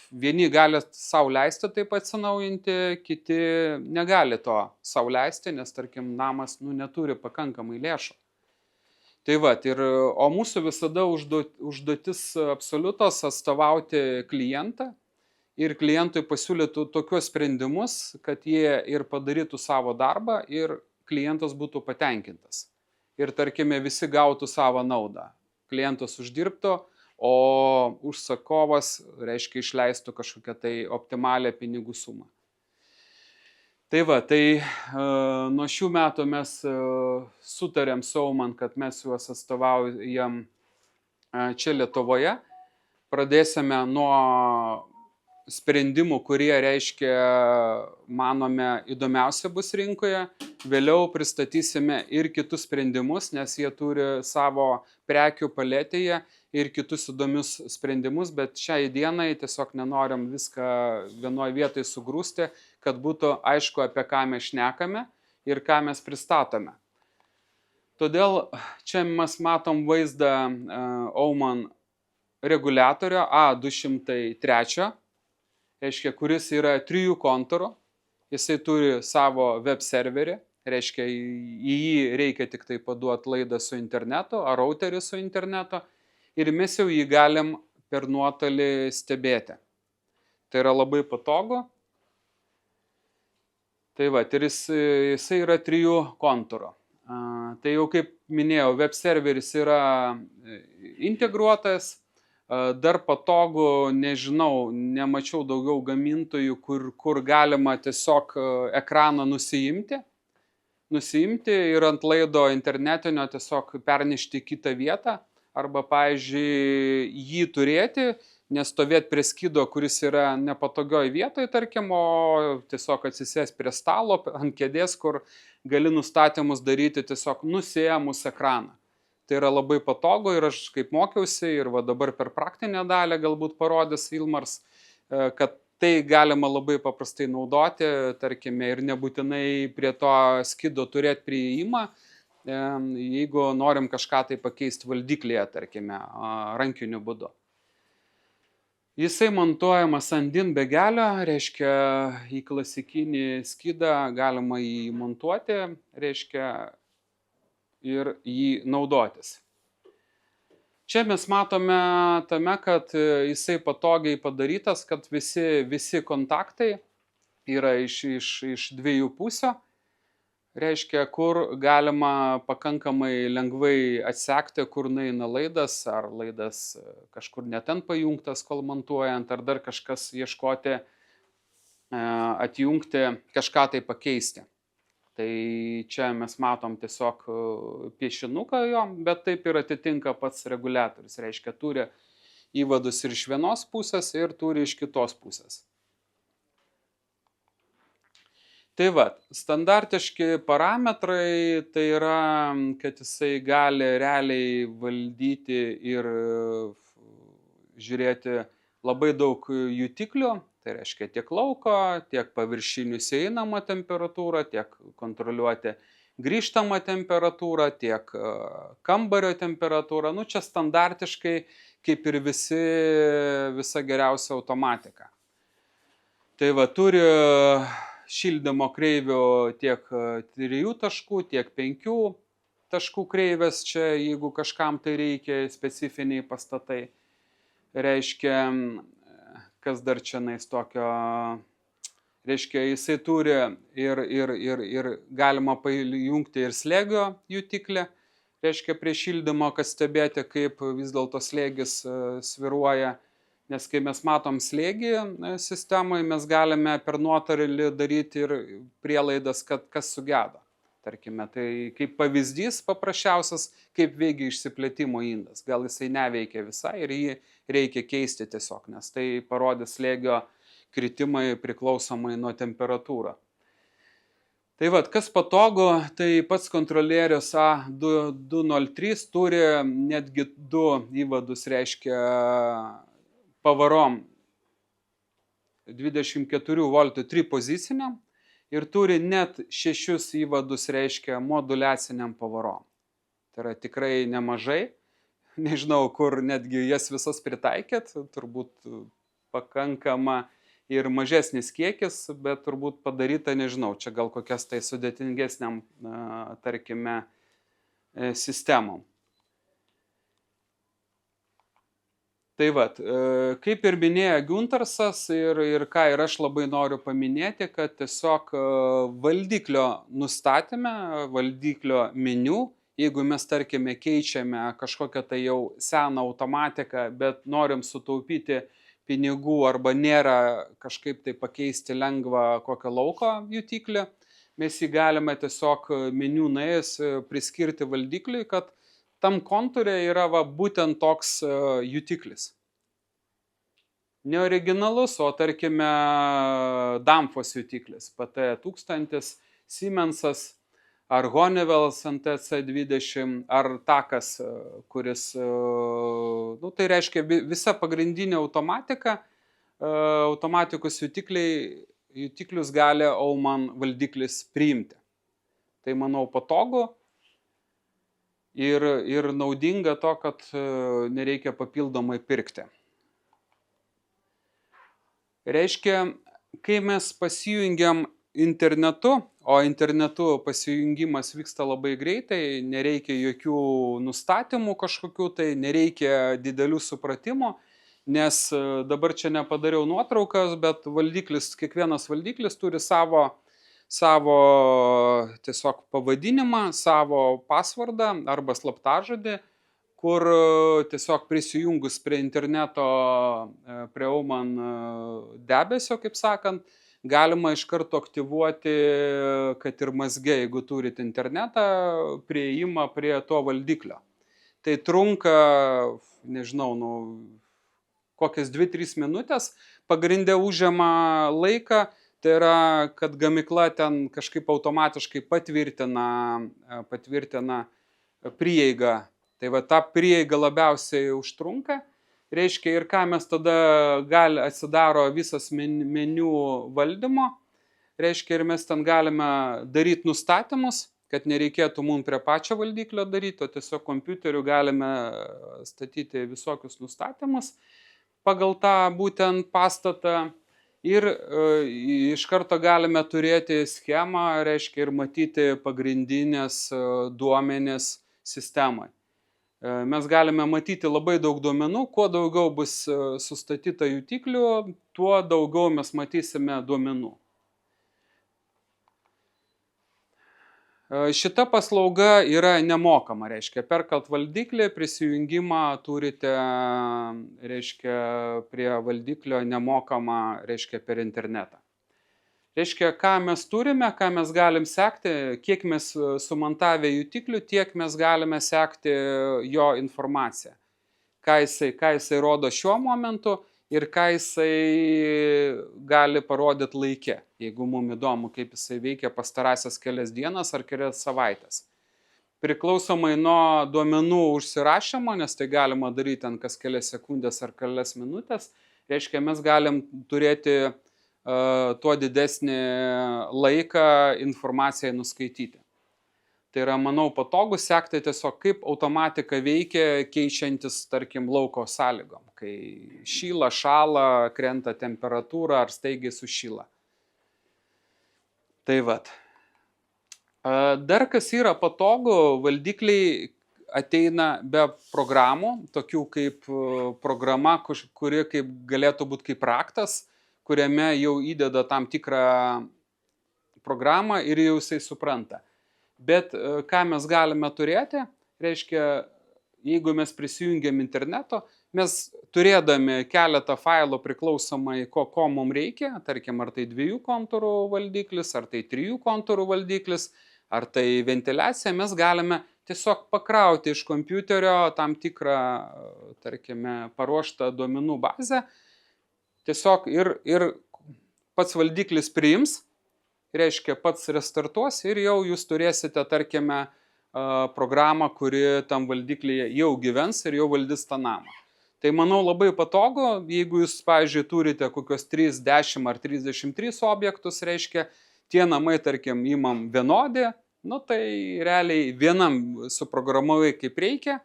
vieni gali sau leisti taip atsinaujinti, kiti negali to sau leisti, nes, tarkim, namas neturi pakankamai lėšų. Tai va, o mūsų visada užduotis absoliutos atstovauti klientą ir klientui pasiūlytų tokius sprendimus, kad jie ir padarytų savo darbą ir klientas būtų patenkintas. Ir, tarkime, visi gautų savo naudą. Klientas uždirbtų, o užsakovas, reiškia, išleistų kažkokią tai optimalią pinigų sumą. Tai va, tai nuo šių metų mes sutarėm su Aumann, kad mes juos atstovaujam čia Lietuvoje. Pradėsime nuo sprendimų, kurie, reiškia, manome, įdomiausia bus rinkoje. Vėliau pristatysime ir kitus sprendimus, nes jie turi savo prekių paletėje ir kitus įdomius sprendimus, bet šiai dienai tiesiog nenorim viską vienoje vietoje sugrūsti, kad būtų aišku, apie ką mes šnekame ir ką mes pristatome. Todėl čia mes matom vaizdą Aumann reguliatorio A203, reiškia, kuris yra 3 kontūrų. Jisai turi savo web serverį, reiškia, į jį reikia tik tai paduoti laidą su internetu ar routerį su internetu ir mes jau jį galim per nuotolį stebėti. Tai yra labai patogu. Tai va, ir jisai yra 3 kontūrų. Tai jau kaip minėjau, web serveris yra integruotas, dar patogu, nežinau, nemačiau daugiau gamintojų, kur galima tiesiog ekraną nusiimti ir ant laido internetinio tiesiog pernešti į kitą vietą, arba, pavyzdžiui, jį turėti, nestovėti prie skydo, kuris yra nepatogioj vietoje, tarkim, o tiesiog atsisės prie stalo, ant kėdės, kur gali nustatymus daryti tiesiog nusiėmus ekraną. Tai yra labai patogu ir aš kaip mokiausi ir va dabar per praktinę dalį galbūt parodys Ilmars, kad tai galima labai paprastai naudoti, tarkime, ir nebūtinai prie to skydo turėti priėjimą, jeigu norim kažką tai pakeisti valdyklėje, tarkime, rankiniu būdu. Jisai montuojamas ant DIN begelio, reiškia, į klasikinį skydą galima jį montuoti, reiškia, ir jį naudotis. Čia mes matome tame, kad jisai patogiai padarytas, kad visi kontaktai yra iš 2 pusių, reiškia, kur galima pakankamai lengvai atsekti, kur nueina laidas, ar laidas kažkur ne ten pajungtas, kol montuojant, ar dar kažkas ieškoti, atjungti, kažką tai pakeisti. Tai čia mes matom tiesiog piešinuką jo, bet taip ir atitinka pats reguliatorius. Reiškia, turi įvadus ir iš vienos pusės, ir turi iš kitos pusės. Tai va, standartiški parametrai, tai yra, kad jisai gali realiai valdyti ir žiūrėti labai daug jutiklių. Tai reiškia tiek lauko, tiek paviršinių įeinamą temperatūrą, tiek kontroliuoti grįžtamą temperatūrą, tiek kambario temperatūrą. Čia standartiškai kaip ir visa geriausia automatika. Tai va, turi šildymo kreivių tiek 3 taškų, tiek 5 taškų kreivės, čia jeigu kažkam tai reikia, specifiniai pastatai. Reiškia, kas dar čia nais tokio, reiškia, jisai turi ir galima pajungti ir slėgio jutiklį, reiškia, prie šildymo, kad stebėti, kaip vis dėlto slėgis sviruoja, nes kai mes matom slėgį sistemoje, mes galime per nuotolį daryti ir prielaidas, kad kas sugedo. Tarkime, tai kaip pavyzdys paprasčiausias, kaip veikia išsiplėtimo indas. Gal jisai neveikia visai ir jį reikia keisti tiesiog, nes tai parodys slėgio kritimai priklausomai nuo temperatūrą. Tai vad, kas patogu, tai pats kontrolierius A203 turi netgi 2 įvadus, reiškia pavarom 24 V tripoziciniam ir turi net 6 įvadus, reiškia moduliaciniam pavarom. Tai yra tikrai nemažai, nežinau, kur netgi jas visas pritaikėt, turbūt pakankama ir mažesnis kiekis, bet turbūt padaryta, nežinau, čia gal kokias tai sudėtingesniam, tarkime, sistemom. Tai vat, kaip ir minėjo Guntarsas ir ką ir aš labai noriu paminėti, kad tiesiog valdiklio nustatyme, valdiklio meniu, jeigu mes, tarkime, keičiame kažkokią tai jau seną automatiką, bet norim sutaupyti pinigų arba nėra kažkaip tai pakeisti lengvą kokio lauko jutiklį, mes jį galime tiesiog meniu nuėjus priskirti valdikliui, kad tam kontūre yra būtent toks jutiklis. Neoriginalus, o tarkime Danfoss jutiklis, PT1000, Siemensas, ar Honeywell's NTC20, ar Takas, kuris, tai reiškia visa pagrindinė automatika, automatikos jutiklius gali Aumann valdiklis priimti. Tai manau patogu ir naudinga to, kad nereikia papildomai pirkti. Reiškia, kai mes pasijungiam internetu, o internetu pasijungimas vyksta labai greitai, nereikia jokių nustatymų kažkokių, tai nereikia didelių supratimų, nes dabar čia nepadariau nuotraukas, bet kiekvienas valdiklis turi savo tiesiog pavadinimą, savo pasvardą arba slaptažodį, kur tiesiog prisijungus prie interneto, prie Aumann debesio, kaip sakant, galima iš karto aktyvuoti, kad ir mazge, jeigu turit internetą, prieimą prie to valdiklio. Tai trunka, nežinau, kokias 2-3 minutės, pagrinde užima laiką, tai yra, kad gamykla ten kažkaip automatiškai patvirtina prieigą. Tai va, ta prieiga labiausiai užtrunka. Reiškia, ir ką mes tada atsidaro visas meniu valdymo. Reiškia, ir mes ten galime daryti nustatymus, kad nereikėtų mums prie pačio valdiklio daryti, o tiesiog kompiuteriu galime statyti visokius nustatymus pagal tą būtent pastatą. Ir iš karto galime turėti schemą, reiškia, ir matyti pagrindinės duomenis sistemai. Mes galime matyti labai daug duomenų, kuo daugiau bus sustatyta jutiklių, tuo daugiau mes matysime duomenų. Šita paslauga yra nemokama, reiškia, perkant valdiklį, prisijungimą turite, reiškia, prie valdiklio nemokamą, reiškia, per internetą. Reiškia, ką mes turime, ką mes galim sekti, kiek mes sumontavę jutiklių, tiek mes galime sekti jo informaciją. Ką jisai rodo šiuo momentu ir ką jisai gali parodyti laike, jeigu mums įdomu, kaip jisai veikia pastarąsias kelias dienas ar kelias savaitės. Priklausomai nuo duomenų užsirašymo, nes tai galima daryti kas kelias sekundės ar kelias minutės, reiškia, mes galim turėti tuo didesnį laiką informacijai nuskaityti. Tai yra, manau, patogu sekti tiesiog, kaip automatika veikia keičiantis, tarkim, lauko sąlygom, kai šyla, šala, krenta temperatūra ar staigiai sušyla. Tai vat. Dar kas yra patogu, valdikliai ateina be programų, tokių kaip programa, kuri kaip galėtų būti kaip raktas, kuriame jau įdeda tam tikrą programą ir jau jisai supranta. Bet ką mes galime turėti, reiškia, jeigu mes prisijungiam interneto, mes turėdami keletą failų priklausomai, ko mums reikia, tarkim, ar tai 2 kontūrų valdiklis, ar tai 3 kontūrų valdiklis, ar tai ventiliacija, mes galime tiesiog pakrauti iš kompiuterio tam tikrą, tarkime, paruoštą duomenų bazę, tiesiog ir pats valdiklis priims, reiškia pats restartuos ir jau jūs turėsite, tarkime, programą, kuri tam valdiklyje jau gyvens ir jau valdys tą namą. Tai manau labai patogu, jeigu jūs, pavyzdžiui, turite kokios 30 ar 33 objektus, reiškia, tie namai, tarkim, imam vienodį, nu tai realiai vienam suprogramavai kaip reikia,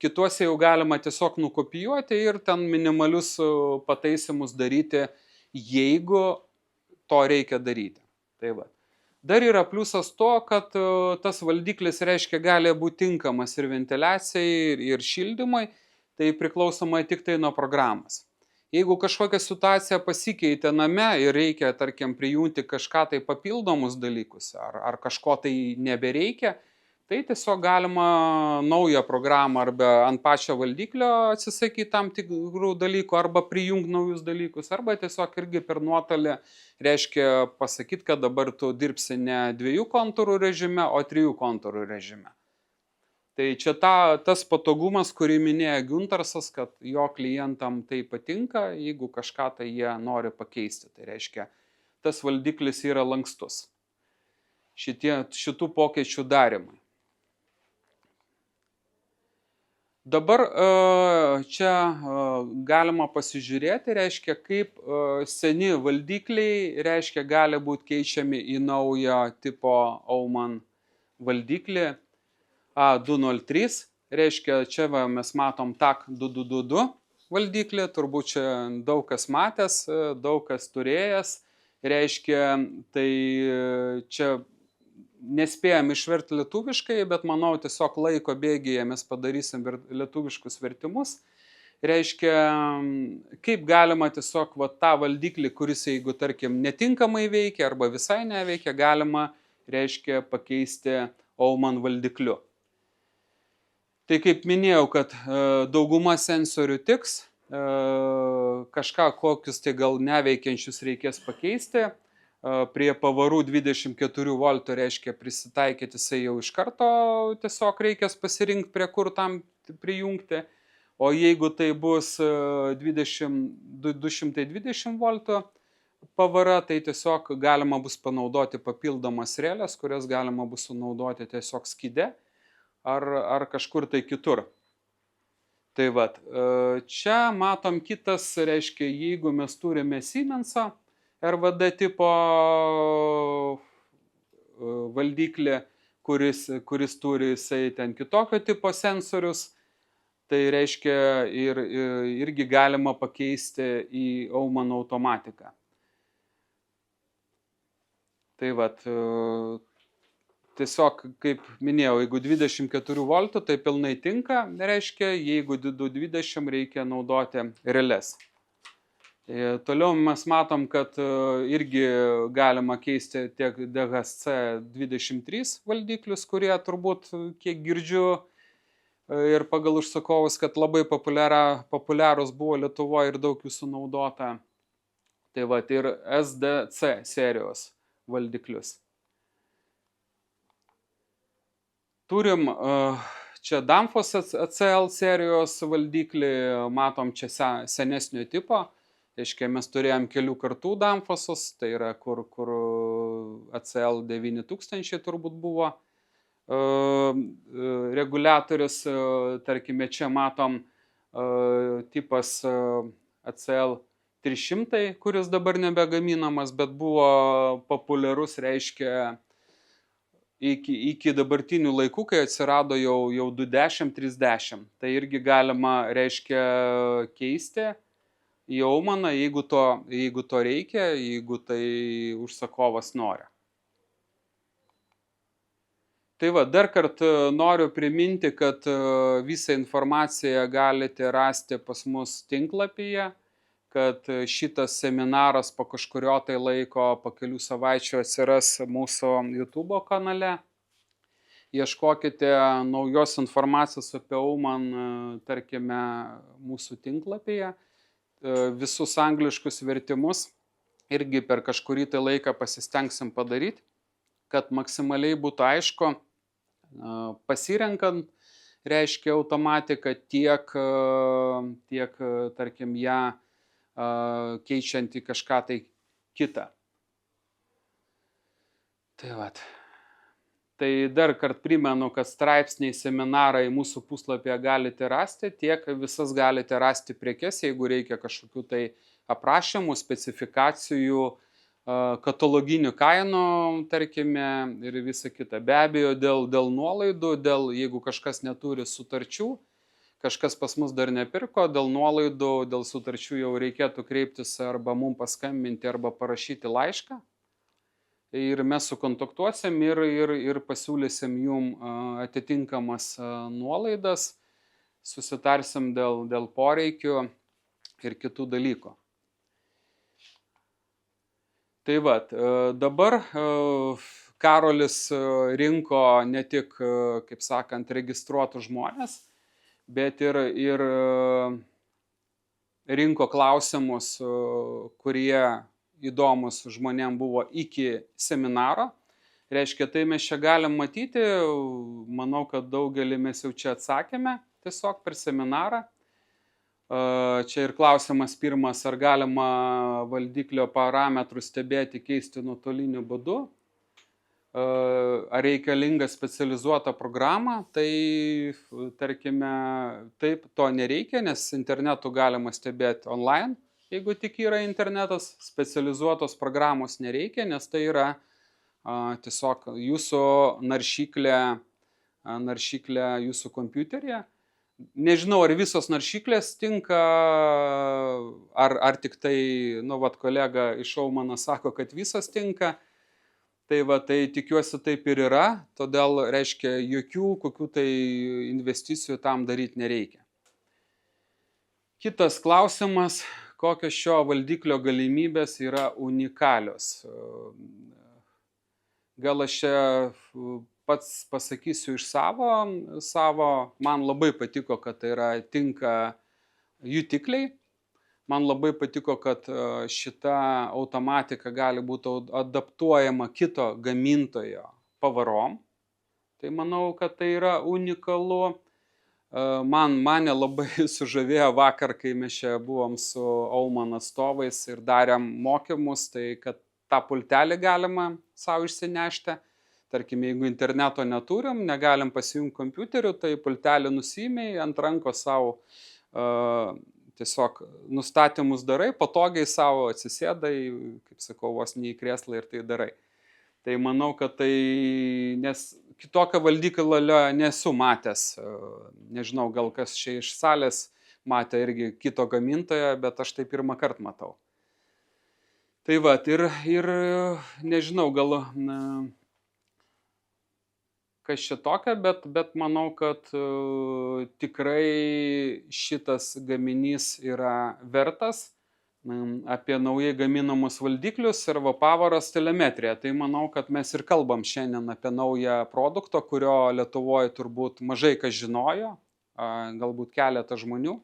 kituose jau galima tiesiog nukopijuoti ir ten minimalius pataisimus daryti, jeigu to reikia daryti. Tai va. Dar yra pliusas to, kad tas valdiklis, reiškia, gali būti tinkamas ir ventiliacijai, ir šildymai, tai priklausomai tik tai nuo programos. Jeigu kažkokia situacija pasikeitė name ir reikia, tarkim, prijungti kažką tai papildomus dalykus, ar kažko tai nebereikia, tai tiesiog galima naują programą arba ant pačio valdiklio atsisakyti tam tikrų dalykų, arba prijungti naujus dalykus, arba tiesiog irgi per nuotolį, reiškia, pasakyti, kad dabar tu dirbsi ne 2 kontūrų režime, o 3 kontūrų režime. Tai čia tas patogumas, kurį minėjo Guntarsas, kad jo klientam tai patinka, jeigu kažką tai jie nori pakeisti. Tai reiškia, tas valdiklis yra lankstus šitų pokyčių darimai. Dabar čia galima pasižiūrėti, reiškia, kaip seni valdikliai, reiškia, gali būti keičiami į naują tipo Aumann valdiklį A203, reiškia, čia mes matom TAC 2222 valdiklį, turbūt čia daug kas matęs, daug kas turėjęs, reiškia, tai čia nespėjom išverti lietuviškai, bet manau, tiesiog laiko bėgyje mes padarysim lietuviškus vertimus. Reiškia, kaip galima tiesiog tą valdiklį, kuris, jeigu, tarkim, netinkamai veikia arba visai neveikia, galima, reiškia, pakeisti Aumann valdikliu. Tai kaip minėjau, kad dauguma sensorių tiks, kažką kokius tai gal neveikiančius reikės pakeisti, prie pavarų 24 voltų, reiškia, prisitaikyti jisai jau iš karto, tiesiog reikės pasirinkti, prie kur tam prijungti, o jeigu tai bus 220 voltų pavara, tai tiesiog galima bus panaudoti papildomas relės, kurias galima bus sunaudoti tiesiog skide, ar kažkur tai kitur. Tai vat, čia matom kitas, reiškia, jeigu mes turime Siemensą RVD tipo valdiklį, kuris turi jisai ten kitokio tipo sensorius, tai reiškia irgi galima pakeisti į Aumann automatiką. Tai vat, tiesiog, kaip minėjau, jeigu 24 voltų, tai pilnai tinka, reiškia, jeigu 220 reikia naudoti relės. Toliau mes matom, kad irgi galima keisti tiek DHC 23 valdiklius, kurie turbūt, kiek girdžiu, ir pagal užsakovus, kad labai populiarūs buvo Lietuvoje ir daug jų sunaudota. Tai va, ir SDC serijos valdiklius. Turim čia Danfoss ACL serijos valdiklį, matom čia senesnio tipo. Reiškia, mes turėjom kelių kartų Danfossus, tai yra kur ACL 9000 turbūt buvo reguliatorius, tarkime, čia matom tipas ACL 300, kuris dabar nebegaminamas, bet buvo populiarus, reiškia, iki dabartinių laikų, kai atsirado jau 210-30. Tai irgi galima, reiškia, keisti į Aumanną, jeigu to reikia, jeigu tai užsakovas nori. Tai va, dar kartą noriu priminti, kad visą informaciją galite rasti pas mus tinklapyje, kad šitas seminaras po kažkurio tai laiko, po kelių savaičių atsiras mūsų YouTube kanale. Ieškokite naujos informacijos apie Aumann, tarkime, mūsų tinklapyje. Visus angliškus vertimus irgi per kažkurį tai laiką pasistengsim padaryti, kad maksimaliai būtų aišku, pasirenkant, reiškia automatiką, tiek, tarkim, ją keičiant į kažką tai kitą. Tai vat. Tai dar kart primenu, kad straipsniai, seminarai mūsų puslapyje galite rasti, tiek visas galite rasti prekes, jeigu reikia kažkokių tai aprašymų, specifikacijų, kataloginių kainų, tarkime, ir visa kita. Be abejo, dėl nuolaidų, jeigu kažkas neturi sutarčių, kažkas pas mus dar nepirko, dėl nuolaidų, dėl sutarčių jau reikėtų kreiptis arba mums paskambinti, arba parašyti laišką. Ir mes sukontaktuosim ir pasiūlysim jum atitinkamas nuolaidas, susitarsim dėl poreikių ir kitų dalykų. Tai vat, dabar Karolis rinko ne tik, kaip sakant, registruotus žmonės, bet ir rinko klausimus, kurie įdomus žmonėm buvo iki seminaro. Reiškia, tai mes čia galim matyti, manau, kad daugelį mes jau čia atsakėme tiesiog per seminarą. Čia ir klausimas pirmas, ar galima valdiklio parametrus stebėti, keisti nuotoliniu būdu. Ar reikalinga specializuota programa, tai tarkime, taip, to nereikia, nes internetu galima stebėti online. Jeigu tik yra internetas, specializuotos programos nereikia, nes tai yra tiesiog jūsų naršyklė jūsų kompiuteryje. Nežinau, ar visos naršyklės tinka, ar tik tai, kolega iš Aumano sako, kad visos tinka. Tai tikiuosi taip ir yra, todėl reiškia, jokių kokių tai investicijų tam daryti nereikia. Kitas klausimas. Kokios šio valdiklio galimybės yra unikalios. Gal aš čia pats pasakysiu iš savo, man labai patiko, kad tai yra tinka jutikliai. Man labai patiko, kad šita automatika gali būti adaptuojama kito gamintojo pavarom. Tai manau, kad tai yra unikalu. Mane labai sužavėjo vakar, kai mes čia buvom su Aumano atstovais ir darėm mokymus, tai kad tą pultelį galima savo išsinešti. Tarkim, jeigu interneto neturim, negalim pasijungti kompiuteriu, tai pultelį nusiimiai, ant rankos savo tiesiog nustatymus darai, patogiai savo atsisėdai, kaip sakau, vos ne į krėslą ir tai darai. Tai manau, kad tai, nes kitokio valdiklio nesu matęs, nežinau, gal kas čia iš salės matė irgi kito gamintojo, bet aš tai pirmą kartą matau. Tai va, ir nežinau, gal kas čia tokia, bet manau, kad tikrai šitas gaminys yra vertas. Apie naujai gaminamus valdiklius ir pavaros telemetriją. Tai manau, kad mes ir kalbam šiandien apie naują produktą, kurio Lietuvoje turbūt mažai kas žinojo, galbūt keletą žmonių,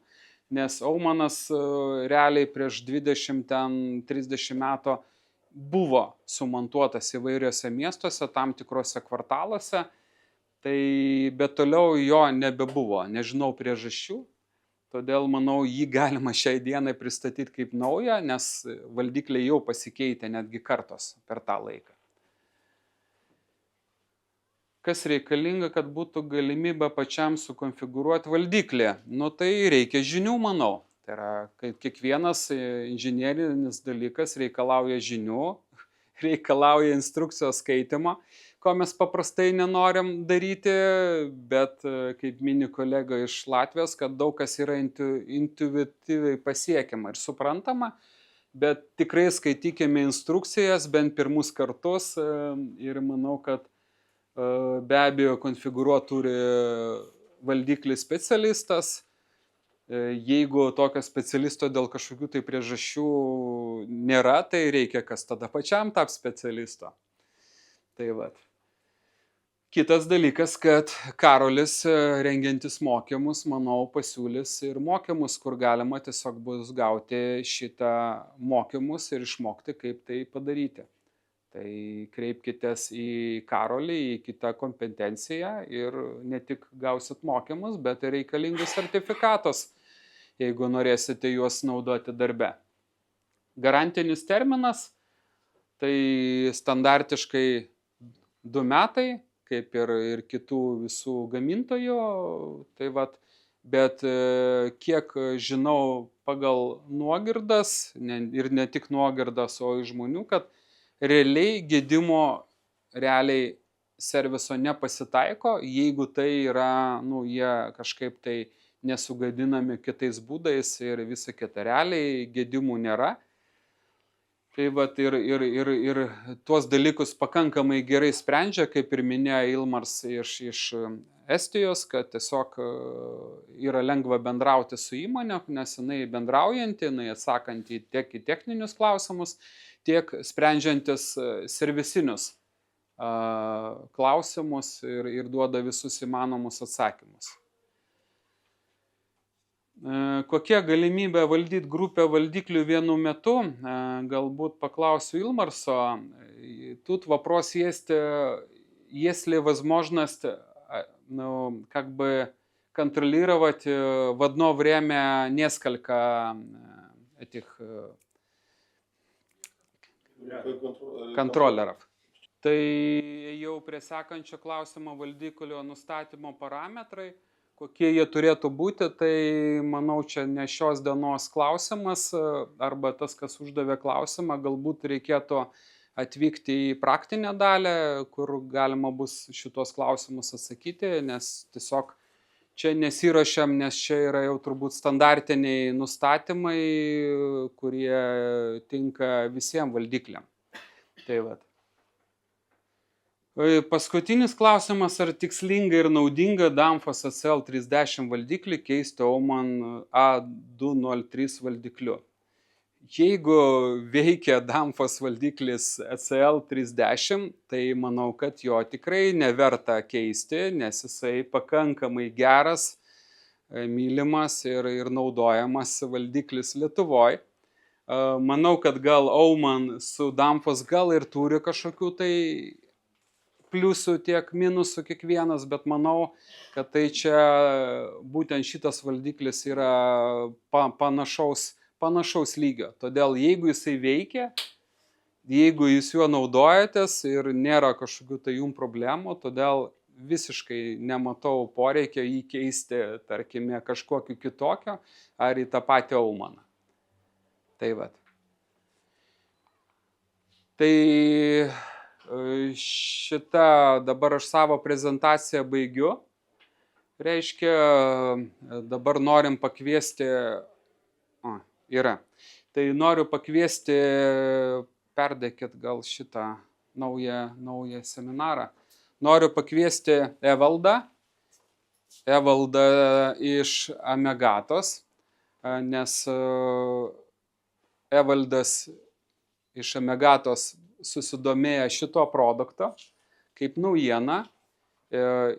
nes Aumanas realiai prieš 20-30 metų buvo sumontuotas įvairiuose miestuose, tam tikrose kvartaluose, bet toliau jo nebebuvo, nežinau priežasčių. Todėl, manau, jį galima šiai dienai pristatyti kaip naują, nes valdikliai jau pasikeitė netgi kartos per tą laiką. Kas reikalinga, kad būtų galimybė pačiam sukonfigūruoti valdiklį? Tai reikia žinių, manau. Tai yra, kad kiekvienas inžinierinis dalykas reikalauja žinių, reikalauja instrukcijos skaitimo, ko mes paprastai nenorim daryti, bet kaip mini kolega iš Latvijos, kad daug kas yra intuityviai pasiekiama ir suprantama, bet tikrai skaitykime instrukcijas bent pirmus kartus ir manau, kad be abejo konfigūruoti turi valdiklį specialistas. Jeigu tokio specialisto dėl kažkokių tai priežasčių nėra, tai reikia kas tada pačiam tap specialisto. Tai vat. Kitas dalykas, kad Karolis rengiantis mokymus, manau, pasiūlys ir mokymus, kur galima tiesiog bus gauti šitą mokymus ir išmokti, kaip tai padaryti. Tai kreipkitės į Karolį, į kitą kompetenciją ir ne tik gausit mokymus, bet ir reikalingus sertifikatus, jeigu norėsite juos naudoti darbe. Garantinis terminas, tai standartiškai 2 metai, kaip ir kitų visų gamintojų, tai vat, bet kiek žinau pagal nuogirdas, ir ne tik nuogirdas, o iš žmonių, kad realiai gedimo realiai serviso nepasitaiko, jeigu tai yra, jie kažkaip tai nesugadinami kitais būdais ir visa kita. Realiai gedimų nėra. Tai vat ir tuos dalykus pakankamai gerai sprendžia, kaip ir minėjo Ilmars iš Estijos, kad tiesiog yra lengva bendrauti su įmonė, nes jinai bendraujanti, jinai atsakanti tiek į techninius klausimus, tiek sprendžiantis servisinius klausimus ir duoda visus įmanomus atsakymus. Kokia galimybė valdyti grupę valdiklių vienu metu? Galbūt поклausiu Илмарса. Тут вопрос есть ли возможность как бы контролировать в одно время несколько этих контроллеров. Tai jau prie sekančio klausimo valdiklio nustatymo parametrai. Kokie jie turėtų būti, tai manau, čia ne šios dienos klausimas, arba tas, kas uždavė klausimą, galbūt reikėtų atvykti į praktinę dalį, kur galima bus šitos klausimus atsakyti, nes tiesiog čia nesiruošiam, nes čia yra jau turbūt standartiniai nustatymai, kurie tinka visiems valdikliam. Tai vat. Paskutinis klausimas, ar tikslinga ir naudinga Danfoss ACL30 valdiklį keisti Oman A203 valdikliu. Jeigu veikia Danfoss valdiklis ACL30, tai manau, kad jo tikrai neverta keisti, nes jisai pakankamai geras, mylimas ir naudojamas valdiklis Lietuvoje. Manau, kad gal Oman su Danfoss gal ir turi kažkokių tai pliusų tiek minusų kiekvienas, bet manau, kad tai čia būtent šitas valdiklis yra panašaus lygio. Todėl jeigu jisai veikia, jeigu jūs juo naudojatės ir nėra kažkokių tai jums problemų, todėl visiškai nematau poreikio jį keisti, tarkime, kažkokiu kitokio ar į tą patį Omaną. Tai vat. Tai šitą dabar aš savo prezentaciją baigiu. Reiškia, dabar norim pakviesti, Tai noriu pakviesti, perdėkit gal šitą naują seminarą. Noriu pakviesti Evaldą iš Amegatos, nes Evaldas iš Amegatos susidomėjo šito produkto kaip naujieną.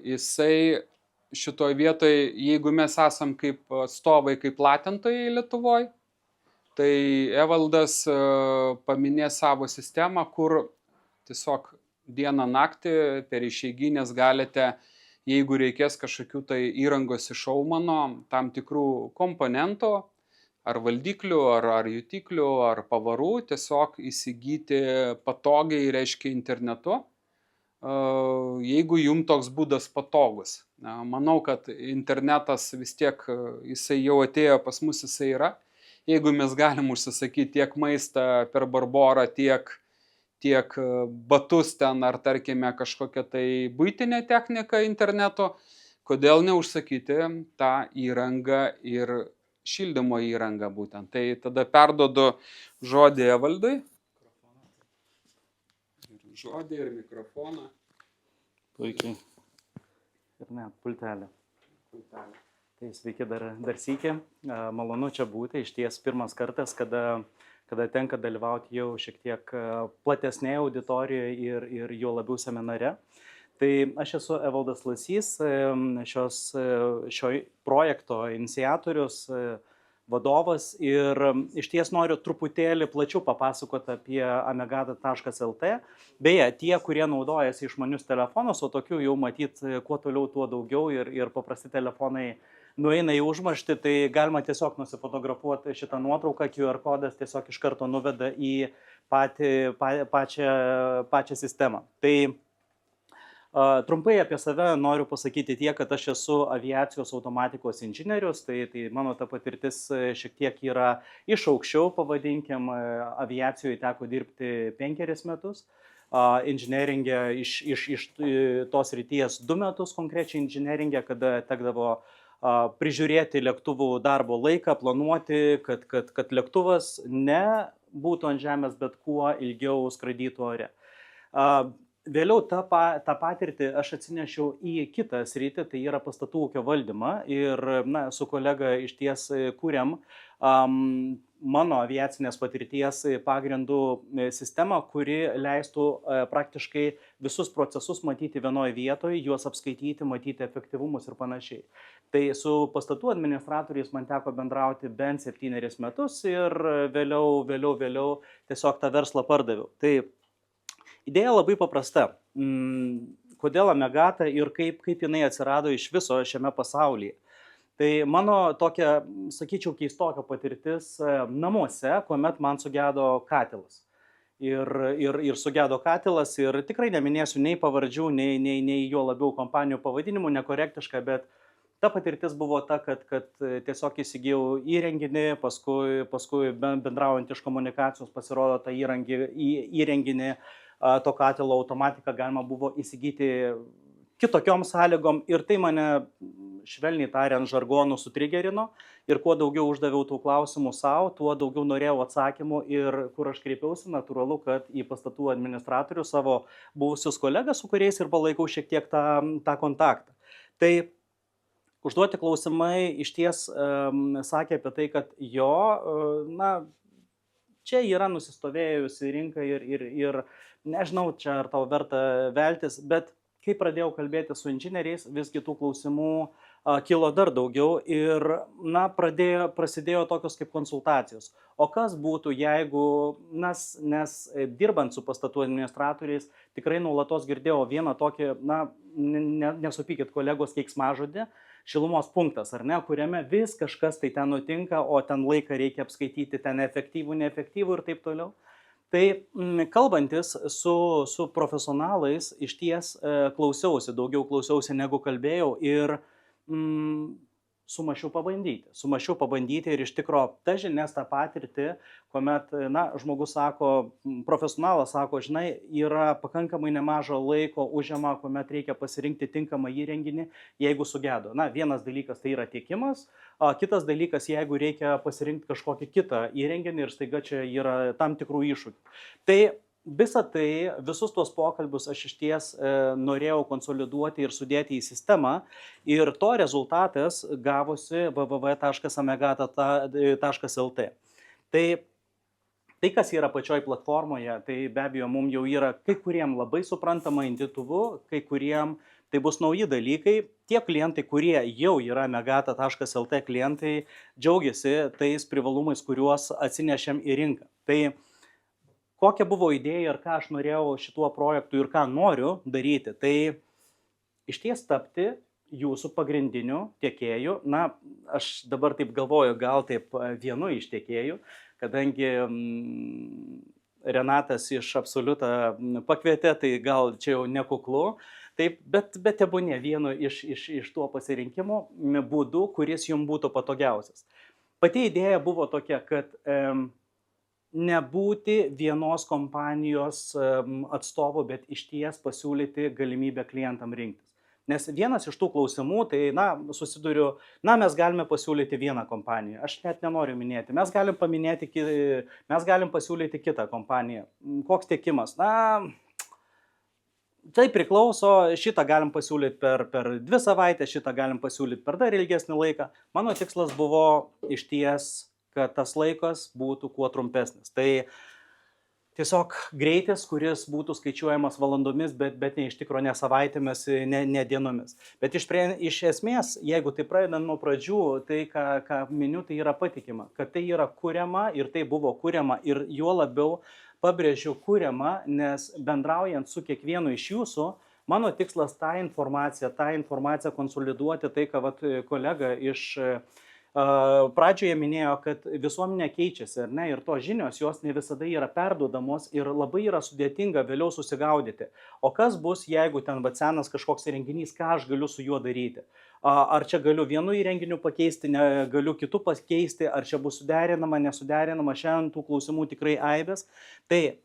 Jisai šitoje vietoje, jeigu mes esam kaip atstovai, kaip platintojai Lietuvoje, tai Evaldas paminė savo sistemą, kur tiesiog dieną naktį per išeiginės galite, jeigu reikės kažkokių tai įrangos iš Omano, tam tikrų komponentų, ar valdiklių, ar jutiklių, ar pavarų, tiesiog įsigyti patogiai, reiškia internetu, jeigu jums toks būdas patogus. Manau, kad internetas vis tiek, jisai jau atėjo pas mus, jisai yra. Jeigu mes galim užsisakyti tiek maistą per Barborą, tiek batus ten, ar tarkime kažkokią tai buitinę techniką interneto, kodėl neužsakyti tą įrangą ir šildymo įrangą būtent. Tai tada perduodu žodį Evaldui. Žodį ir mikrofoną. Puikiai. Ir net pultelį. Tai sveiki dar sykį. Malonu čia būti. Iš ties pirmas kartas, kada tenka dalyvauti jau šiek tiek platesnėje auditorijoje ir jo labiau seminare. Tai aš esu Evaldas Lasys, šio projekto iniciatorius, vadovas ir iš ties noriu truputėlį plačiau papasakoti apie amegata.lt. Beje, tie, kurie naudojasi išmanius telefonus, o tokių jau matyt, kuo toliau, tuo daugiau ir paprasti telefonai nueina į užmarštį, tai galima tiesiog nusifotografuoti šitą nuotrauką, QR kodas tiesiog iš karto nuveda į pačią sistemą. Tai trumpai apie save noriu pasakyti tiek, kad aš esu aviacijos automatikos inžinierius, tai mano ta patirtis šiek tiek yra iš aukščiau, pavadinkim, aviacijoje teko dirbti 5 metus, inžineringė iš tos ryties 2 metus konkrečiai inžineringė, kada tekdavo prižiūrėti lėktuvų darbo laiką, planuoti, kad lėktuvas ne būtų ant žemės, bet kuo ilgiau skraidytų ore. Vėliau tą patirtį aš atsinešiau į kitą sritį, tai yra pastatų ūkio valdymą ir su kolega iš ties kūrėm mano aviacinės patirties pagrindų sistemą, kuri leistų praktiškai visus procesus matyti vienoje vietoje, juos apskaityti, matyti efektyvumus ir panašiai. Tai su pastatų administratoriais man teko bendrauti bent 7 metus ir vėliau tiesiog tą verslą pardaviau. Tai idėja labai paprasta. Kodėl Amegata ir kaip jinai atsirado iš viso šiame pasaulyje. Tai mano tokia, sakyčiau, keistokia patirtis namuose, kuomet man sugedo katilas. Ir sugedo katilas ir tikrai neminėsiu nei pavardžių, nei jo labiau kompanijų pavadinimų, nekorektiška, bet ta patirtis buvo ta, kad tiesiog įsigijau įrenginį, paskui bendraujant iš komunikacijos pasirodo tą įrenginį, to katilo automatiką galima buvo įsigyti kitokiom sąlygom ir tai mane, švelniai tariant, žargonu sutrigerino ir kuo daugiau uždaviau tų klausimų savo, tuo daugiau norėjau atsakymų ir kur aš kreipiausi, natūralu, kad į pastatų administratorių savo buvusius kolegas, su kuriais ir palaikau šiek tiek tą kontaktą. Tai užduoti klausimai iš ties sakė apie tai, kad čia yra nusistovėjusi rinka ir nežinau, čia ar tau verta veltis, bet kai pradėjau kalbėti su inžinieriais, visgi tų klausimų kilo dar daugiau ir prasidėjo tokios kaip konsultacijos. O kas būtų, jeigu, nes dirbant su pastatų administratoriais, tikrai nuolatos girdėjau vieną tokį, nesupykit kolegos, keiksmažodį, šilumos punktas, ar ne, kuriame vis kažkas tai ten nutinka, o ten laiką reikia apskaityti, ten efektyvų, neefektyvų ir taip toliau. Tai kalbantis su profesionalais iš ties daugiau klausiausi negu kalbėjau ir sumašiau pabandyti ir iš tikro ta žinias, tą patirtį, kuomet žmogus sako, profesionalas sako, žinai, yra pakankamai nemažo laiko užima, kuomet reikia pasirinkti tinkamą įrenginį, jeigu sugedo. Vienas dalykas tai yra tiekimas, kitas dalykas, jeigu reikia pasirinkti kažkokį kitą įrenginį ir staiga čia yra tam tikrų iššūkių. Tai visus tuos pokalbius aš iš ties norėjau konsoliduoti ir sudėti į sistemą ir to rezultatas gavosi www.amegata.lt. Tai, kas yra pačioj platformoje, tai be abejo mums jau yra kai kuriem labai suprantama, intuityvu, kai kuriem tai bus nauji dalykai. Tie klientai, kurie jau yra amegata.lt klientai, džiaugiasi tais privalumais, kuriuos atsinešėm į rinką. Tai kokia buvo idėja ir ką aš norėjau šituo projektu ir ką noriu daryti, tai iš ties tapti jūsų pagrindiniu tiekėju. Aš dabar taip galvoju, gal taip vienu iš tiekėjų, kadangi Renatas iš Absoliutą pakvietė, tai gal čia jau nekuklu, taip, bet tebūnie vienu iš tuo pasirinkimo būdu, kuris jums būtų patogiausias. Pati idėja buvo tokia, kad nebūti vienos kompanijos atstovu, bet iš ties pasiūlyti galimybę klientam rinktis. Nes vienas iš tų klausimų, tai susiduriu, mes galime pasiūlyti vieną kompaniją, aš net nenoriu minėti, mes galim pasiūlyti kitą kompaniją. Koks tiekimas? Tai priklauso, šitą galim pasiūlyti per 2 savaitės, šitą galim pasiūlyti per dar ilgesnį laiką. Mano tikslas buvo iš ties, kad tas laikas būtų kuo trumpesnis. Tai tiesiog greitis, kuris būtų skaičiuojamas valandomis, bet ne iš tikrųjų ne savaitėmis, ne dienomis. Bet iš esmės, jeigu tai pradedant nuo pradžių, tai ką miniu, tai yra patikima, kad tai yra kuriama ir tai buvo kuriama ir juo labiau pabrėžiu kuriama, nes bendraujant su kiekvienu iš jūsų, mano tikslas tą informaciją konsoliduoti, tai ką kolega iš pradžioje minėjo, kad visuomenė keičiasi, ar ne, ir tos žinios, jos ne visada yra perduodamos ir labai yra sudėtinga vėliau susigaudyti. O kas bus, jeigu ten senas kažkoks įrenginys, ką aš galiu su juo daryti? Ar čia galiu vienu įrenginiu pakeisti, galiu kitų pakeisti, ar čia bus suderinama, nesuderinama, šiandien tų klausimų tikrai aibės. Tai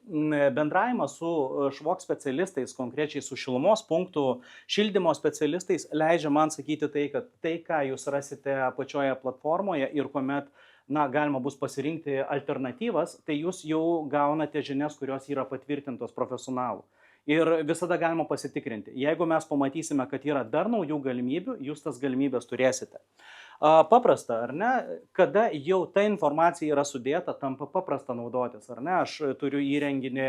bendravimas su švok specialistais, konkrečiai su šilumos punktų šildymo specialistais, leidžia man sakyti tai, kad tai, ką jūs rasite apačioje platformoje ir kuomet galima bus pasirinkti alternatyvas, tai jūs jau gaunate žinias, kurios yra patvirtintos profesionalų. Ir visada galima pasitikrinti. Jeigu mes pamatysime, kad yra dar naujų galimybių, jūs tas galimybės turėsite. Paprasta, ar ne? Kada jau ta informacija yra sudėta, tampa paprasta naudotis, ar ne? Aš turiu įrenginį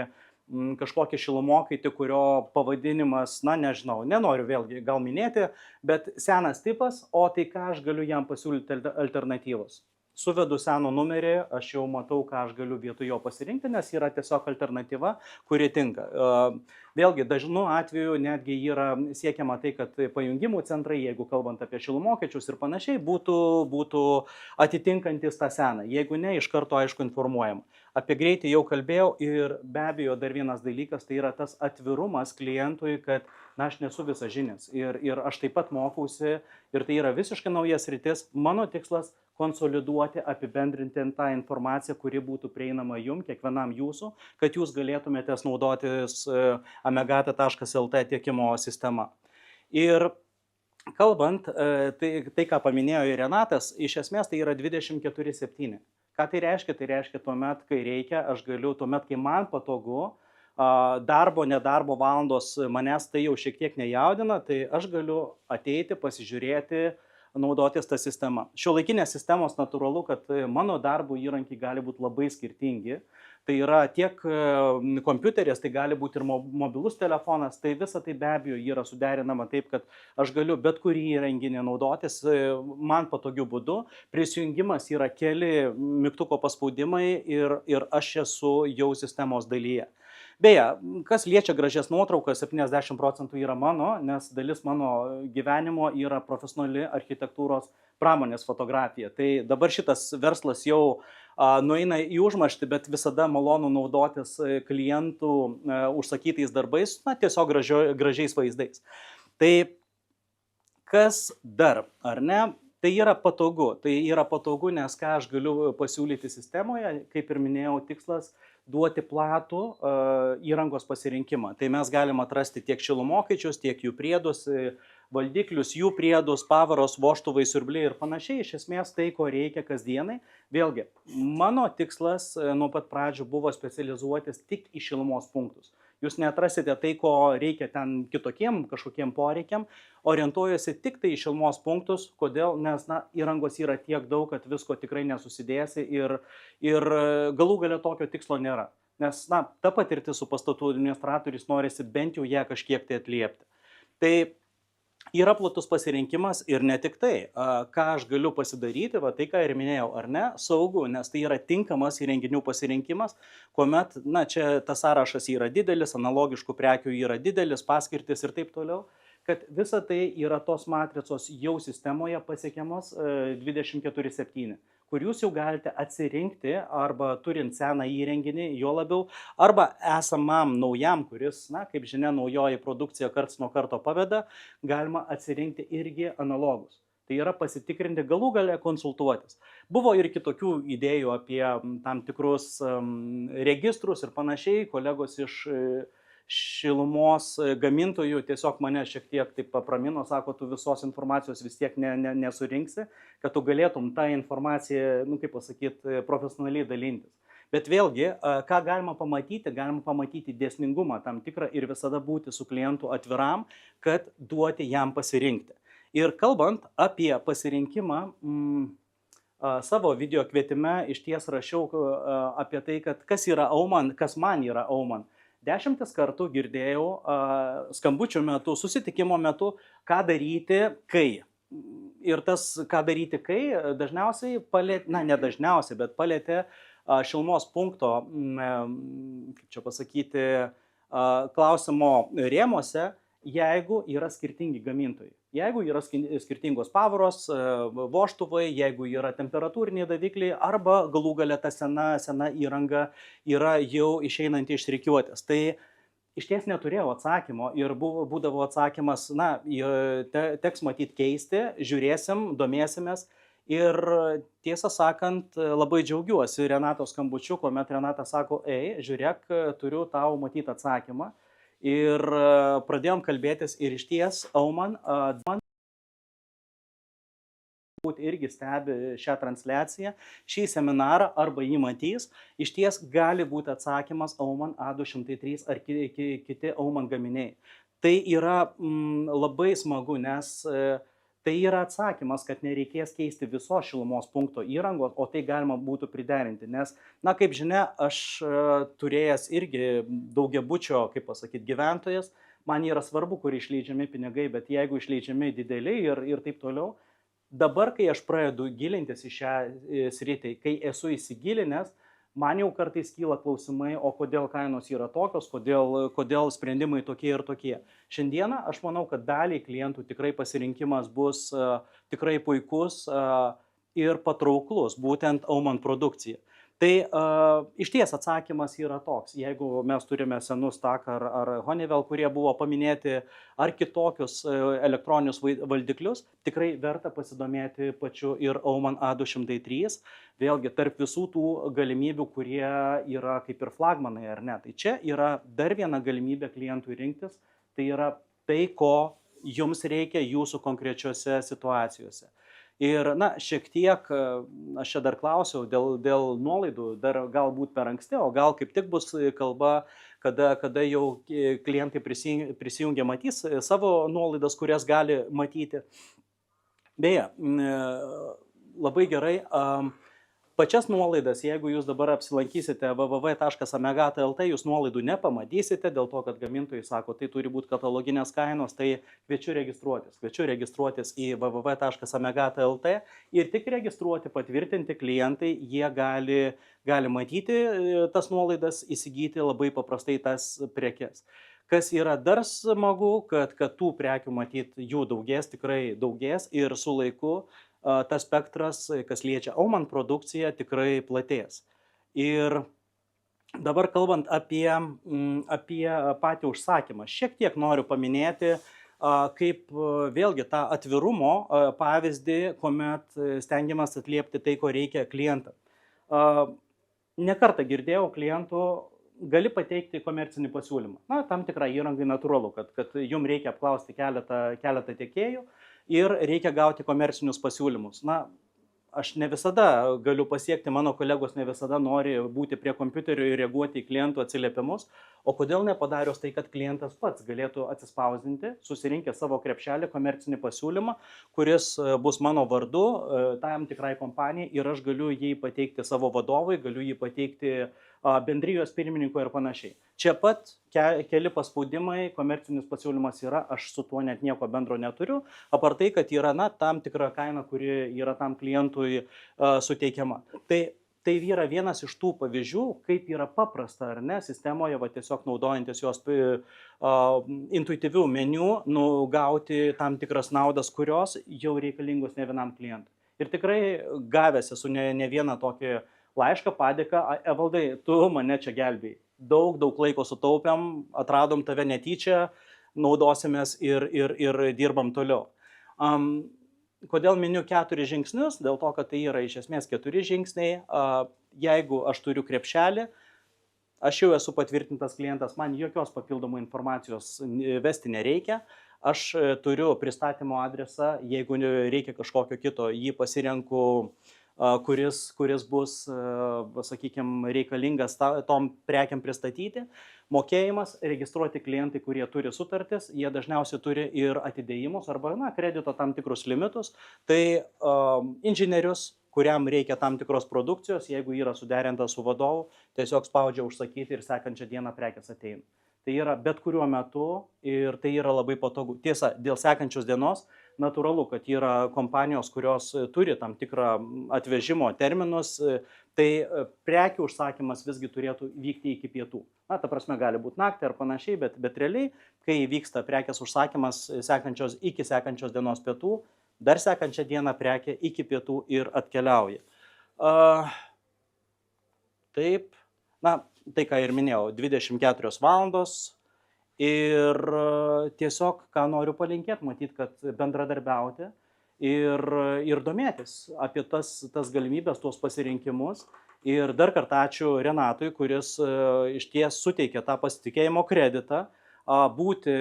kažkokį šilumokaitį, kurio pavadinimas, nežinau, nenoriu vėlgi gal minėti, bet senas tipas, o tai ką aš galiu jam pasiūlyti alternatyvos. Suvedu seno numerį, aš jau matau, ką aš galiu vietoj jo pasirinkti, nes yra tiesiog alternatyva, kuri tinka. Vėlgi, dažnu atveju netgi yra siekiama tai, kad pajungimų centrai, jeigu kalbant apie šilumokaičius ir panašiai, būtų atitinkantis tą seną. Jeigu ne, iš karto aišku informuojama. Apie greitį jau kalbėjau ir be abejo dar vienas dalykas, tai yra tas atvirumas klientui, kad aš nesu visažinis ir aš taip pat mokausi ir tai yra visiškai naujas sritis. Mano tikslas konsoliduoti, apibendrinti tą informaciją, kuri būtų prieinama jums, kiekvienam jūsų, kad jūs galėtumėte naudotis amegata.lt tiekimo sistema. Ir kalbant, tai ką paminėjo ir Renatas, iš esmės tai yra 24/7. Ką tai reiškia? Tai reiškia tuomet, kai reikia, aš galiu, tuomet, kai man patogu, darbo, nedarbo valandos manęs tai jau šiek tiek nejaudina, tai aš galiu ateiti, pasižiūrėti, naudotis tą sistemą. Šiuolaikinės sistemos natūralu, kad mano darbo įrankiai gali būti labai skirtingi. Tai yra tiek kompiuteris, tai gali būti ir mobilus telefonas, tai visa tai be abejo yra suderinama taip, kad aš galiu bet kurį įrenginį naudotis man patogiu būdu. Prisijungimas yra keli mygtuko paspaudimai ir aš esu jau sistemos dalyje. Beje, kas liečia gražias nuotraukas, 70% yra mano, nes dalis mano gyvenimo yra profesionali architektūros pramonės fotografija. Tai dabar šitas verslas jau nueina į užmarštį, bet visada malonu naudotis klientų užsakytais darbais, tiesiog gražiais vaizdais. Tai kas dar, ar ne? Tai yra patogu, nes ką aš galiu pasiūlyti sistemoje, kaip ir minėjau, tikslas duoti platų įrangos pasirinkimą. Tai mes galim atrasti tiek šilumokaičius, tiek jų priedus, valdiklius, jų priedus, pavaros, vožtuvai, siurbliai ir panašiai. Iš esmės tai, ko reikia kasdienai. Vėlgi, mano tikslas nuo pat pradžių buvo specializuotis tik į šilumos punktus. Jūs neatrasite tai, ko reikia ten kitokiem kažkokiem poreikiam, orientuojasi tik tai į šilumos punktus. Kodėl? Nes įrangos yra tiek daug, kad visko tikrai nesusidėsi ir galų gale tokio tikslo nėra. Nes ta patirtis su pastatų administratoriais norisi bent jau ją kažkiek tai atliepti. Tai yra platus pasirinkimas ir ne tik tai, ką aš galiu pasidaryti, tai ką ir minėjau, ar ne, saugu, nes tai yra tinkamas įrenginių pasirinkimas, kuomet, čia tas sąrašas yra didelis, analogiškų prekių yra didelis, paskirtis ir taip toliau, kad visa tai yra tos matricos jau sistemoje pasiekiamos 24/7. Kur jūs jau galite atsirinkti arba turint seną įrenginį, jo labiau, arba esamam naujam, kuris, kaip žinia, naujoji produkcija karts nuo karto paveda, galima atsirinkti irgi analogus. Tai yra pasitikrinti, galų gale konsultuotis. Buvo ir kitokių idėjų apie tam tikrus registrus ir panašiai, kolegos iš šilumos gamintojų tiesiog mane šiek tiek taip papramino, sako, tu visos informacijos vis tiek nesurinksi, kad tu galėtum tą informaciją, profesionaliai dalintis. Bet vėlgi, ką galima pamatyti dėsningumą tam tikrą ir visada būti su klientu atviram, kad duoti jam pasirinkti. Ir kalbant apie pasirinkimą, savo video kvietime iš ties rašiau apie tai, kad kas yra Auman, kas man yra Auman. 10 kartų girdėjau skambučių metu, susitikimo metu, ką daryti, kai. Ir tas, ką daryti, kai, dažniausiai palėtė, ne dažniausiai, bet palėtė šilumos punkto, kaip čia pasakyti, klausimo rėmuose, jeigu yra skirtingi gamintojai. Jeigu yra skirtingos pavaros, vožtuvai, jeigu yra temperatūriniai davikliai arba galų gale ta sena įranga yra jau išeinanti iš rikiuotės. Tai iš ties neturėjau atsakymo ir būdavo atsakymas, teks matyti keisti, žiūrėsim, domėsimės. Ir tiesą sakant, labai džiaugiuosi Renatos skambučiu, kuomet Renata sako, žiūrėk, turiu tau matyti atsakymą. Ir pradėjom kalbėtis ir iš ties Auman irgi stebi šią transliaciją, šį seminarą arba jį matys, iš ties gali būti atsakymas Auman A203 ar kiti Auman gaminiai. Tai yra labai smagu, nes tai yra atsakymas, kad nereikės keisti visos šilumos punkto įrangos, o tai galima būtų priderinti. Nes, kaip žinia, aš turėjęs irgi daugiabučio, kaip pasakyti, gyventojas, man yra svarbu, kur išleidžiami pinigai, bet jeigu išleidžiami dideli ir taip toliau, dabar, kai aš pradedu gilintis į šią sritį, kai esu įsigilinęs, man jau kartais kyla klausimai, o kodėl kainos yra tokios, kodėl sprendimai tokie ir tokie. Šiandieną aš manau, kad daliai klientų tikrai pasirinkimas bus tikrai puikus ir patrauklus, būtent Auman produkcija. Tai iš ties atsakymas yra toks, jeigu mes turime senus TAC ar Honeywell, kurie buvo paminėti, ar kitokius elektroninius valdiklius, tikrai verta pasidomėti pačiu ir Auman A203, vėlgi tarp visų tų galimybių, kurie yra kaip ir flagmanai ar ne. Tai čia yra dar viena galimybė klientui rinktis, tai yra tai, ko jums reikia jūsų konkrečiose situacijose. Ir, šiek tiek, aš čia dar klausiau dėl nuolaidų, dar galbūt per anksti, o gal kaip tik bus kalba, kada jau klientai prisijungia, matys savo nuolaidas, kurias gali matyti. Beje, labai gerai, pačias nuolaidas, jeigu jūs dabar apsilankysite www.amegata.lt, jūs nuolaidų nepamatysite, dėl to, kad gamintojai sako, tai turi būti kataloginės kainos, tai kviečiu registruotis į www.amegata.lt ir tik registruoti, patvirtinti klientai, jie gali matyti tas nuolaidas, įsigyti labai paprastai tas prekes. Kas yra dar smagu, kad tų prekių matyti jų daugės, tikrai daugės ir su laiku tas spektras, kas liečia Auman produkciją, tikrai platės. Ir dabar kalbant apie patį užsakymą, šiek tiek noriu paminėti, kaip vėlgi tą atvirumo pavyzdį, kuomet stengiamas atliepti tai, ko reikia klientam. Nekartą girdėjau klientų, gali pateikti komercinį pasiūlymą. Tam tikrą įrangai natūralu, kad jums reikia apklausti keletą tiekėjų, ir reikia gauti komercinius pasiūlymus. Aš ne visada galiu pasiekti, mano kolegos ne visada nori būti prie kompiuterio ir reaguoti į klientų atsiliepimus, o kodėl nepadarius tai, kad klientas pats galėtų atsispausdinti, susirinkę savo krepšelį komercinį pasiūlymą, kuris bus mano vardu tam tikrai kompanijai ir aš galiu jį pateikti savo vadovui, galiu jį pateikti bendrijos pirmininkui ir panašiai. Čia pat keli paspaudimai, komercinis pasiūlymas yra, aš su tuo net nieko bendro neturiu, apart tai, kad yra tam tikra kaina, kuri yra tam klientui suteikiama. Tai yra vienas iš tų pavyzdžių, kaip yra paprasta ar ne, sistemoje, tiesiog naudojantis jos intuityvių meniu, gauti tam tikras naudas, kurios jau reikalingos ne vienam klientui. Ir tikrai gavęs esu ne vieną tokį laišką, padėką, Evaldai, tu mane čia gelbėjai. Daug laiko sutaupėm, atradom tave netyčia, naudosimės ir dirbam toliau. Kodėl miniu 4 žingsnius? Dėl to, kad tai yra iš esmės 4 žingsniai. Jeigu aš turiu krepšelį, aš jau esu patvirtintas klientas, man jokios papildomų informacijos vesti nereikia. Aš turiu pristatymo adresą, jeigu reikia kažkokio kito, jį pasirenku, kuris bus, sakykime, reikalingas tom prekiam pristatyti. Mokėjimas, registruoti klientai, kurie turi sutartis, jie dažniausiai turi ir atidėjimus arba kredito tam tikrus limitus. Tai inžinierius, kuriam reikia tam tikros produkcijos, jeigu yra suderinta su vadovu, tiesiog spaudžia užsakyti ir sekančią dieną prekės ateina. Tai yra bet kuriuo metu ir tai yra labai patogu. Tiesa, dėl sekančios dienos natūralu, kad yra kompanijos, kurios turi tam tikrą atvežimo terminus, tai prekių užsakymas visgi turėtų vykti iki pietų. Na, ta prasme, gali būti naktį ar panašiai, bet realiai, kai vyksta prekės užsakymas iki sekančios dienos pietų, dar sekančią dieną prekė iki pietų ir atkeliauja. Taip, na, tai ką ir minėjau, 24 valandos ir tiesiog, ką noriu palinkėti, matyti, kad bendradarbiauti ir domėtis apie tas galimybės, tuos pasirinkimus. Ir dar kartą ačiū Renatui, kuris iš ties suteikė tą pasitikėjimo kreditą, būti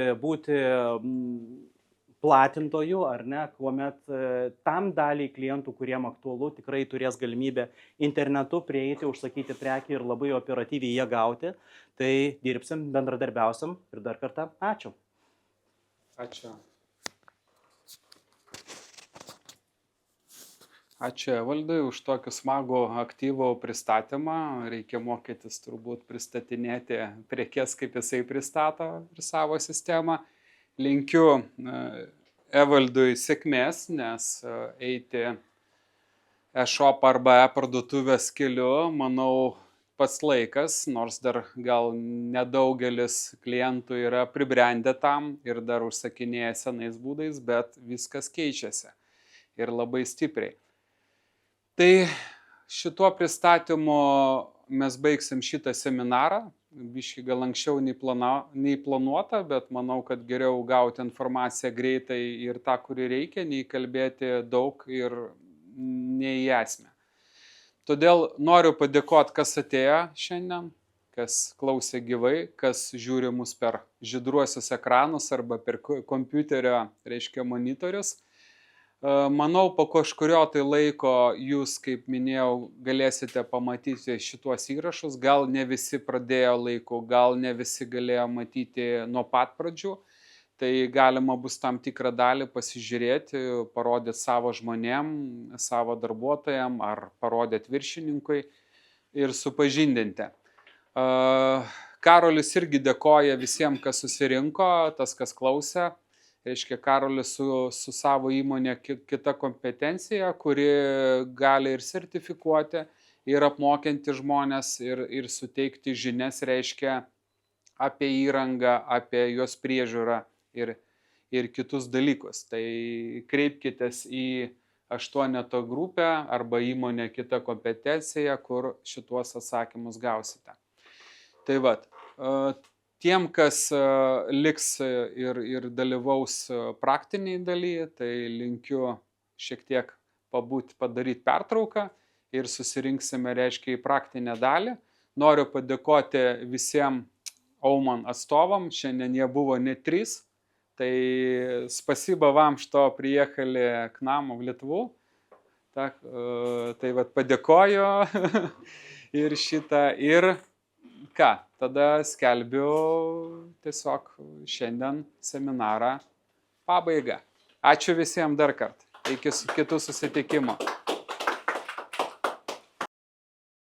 platintojų, ar ne, kuomet tam daliai klientų, kuriem aktualu, tikrai turės galimybę internetu prieiti, užsakyti prekį ir labai operatyviai ją gauti. Tai dirbsim, bendradarbiausim ir dar kartą ačiū. Ačiū. Ačiū Evaldui už tokį smagų aktyvų pristatymą. Reikia mokytis turbūt pristatinėti prekes, kaip jisai pristato ir savo sistemą. Linkiu Evaldui sėkmės, nes eiti e-shop arba e-parduotuvės keliu, manau, pats laikas, nors dar gal nedaugelis klientų yra pribrendę tam ir dar užsakinėja senais būdais, bet viskas keičiasi ir labai stipriai. Tai šituo pristatymu mes baigsim šitą seminarą, biškį gal anksčiau nei planuota, bet manau, kad geriau gauti informaciją greitai ir tą, kuri reikia, nei kalbėti daug ir nei į esmę. Todėl noriu padėkoti, kas atėjo šiandien, kas klausė gyvai, kas žiūri mus per žydruosius ekranus arba per kompiuterio, reiškia, monitorius. Manau, po kažkurio tai laiko jūs, kaip minėjau, galėsite pamatyti šituos įrašus. Gal ne visi pradėjo laiku, gal ne visi galėjo matyti nuo pat pradžių. Tai galima bus tam tikrą dalį pasižiūrėti, parodyti savo žmonėm, savo darbuotojam ar parodyti viršininkui ir supažindinti. Karolis irgi dėkoja visiems, kas susirinko, tas, kas klausė. Reiškia, Karolis su savo įmonė kita kompetencija, kuri gali ir sertifikuoti, ir apmokinti žmonės, ir suteikti žinias, reiškia, apie įrangą, apie jos priežiūrą ir kitus dalykus. Tai kreipkitės į 8 grupę arba įmonę kita kompetencija, kur šituos atsakymus gausite. Tai vat. Tiem, kas liks ir dalyvaus praktiniai daly, tai linkiu šiek tiek padaryti pertrauką ir susirinksime, reiškia, į praktinę dalį. Noriu padėkoti visiems Aumann atstovam, šiandien jie buvo ne 3, tai spasiba vam, što priехали к нам в Литву. Tai vat padėkoju ir šitą ir ką, tada skelbiu tiesiog šiandien seminarą pabaigą. Ačiū visiems dar kartą. Iki kitų susitikimų.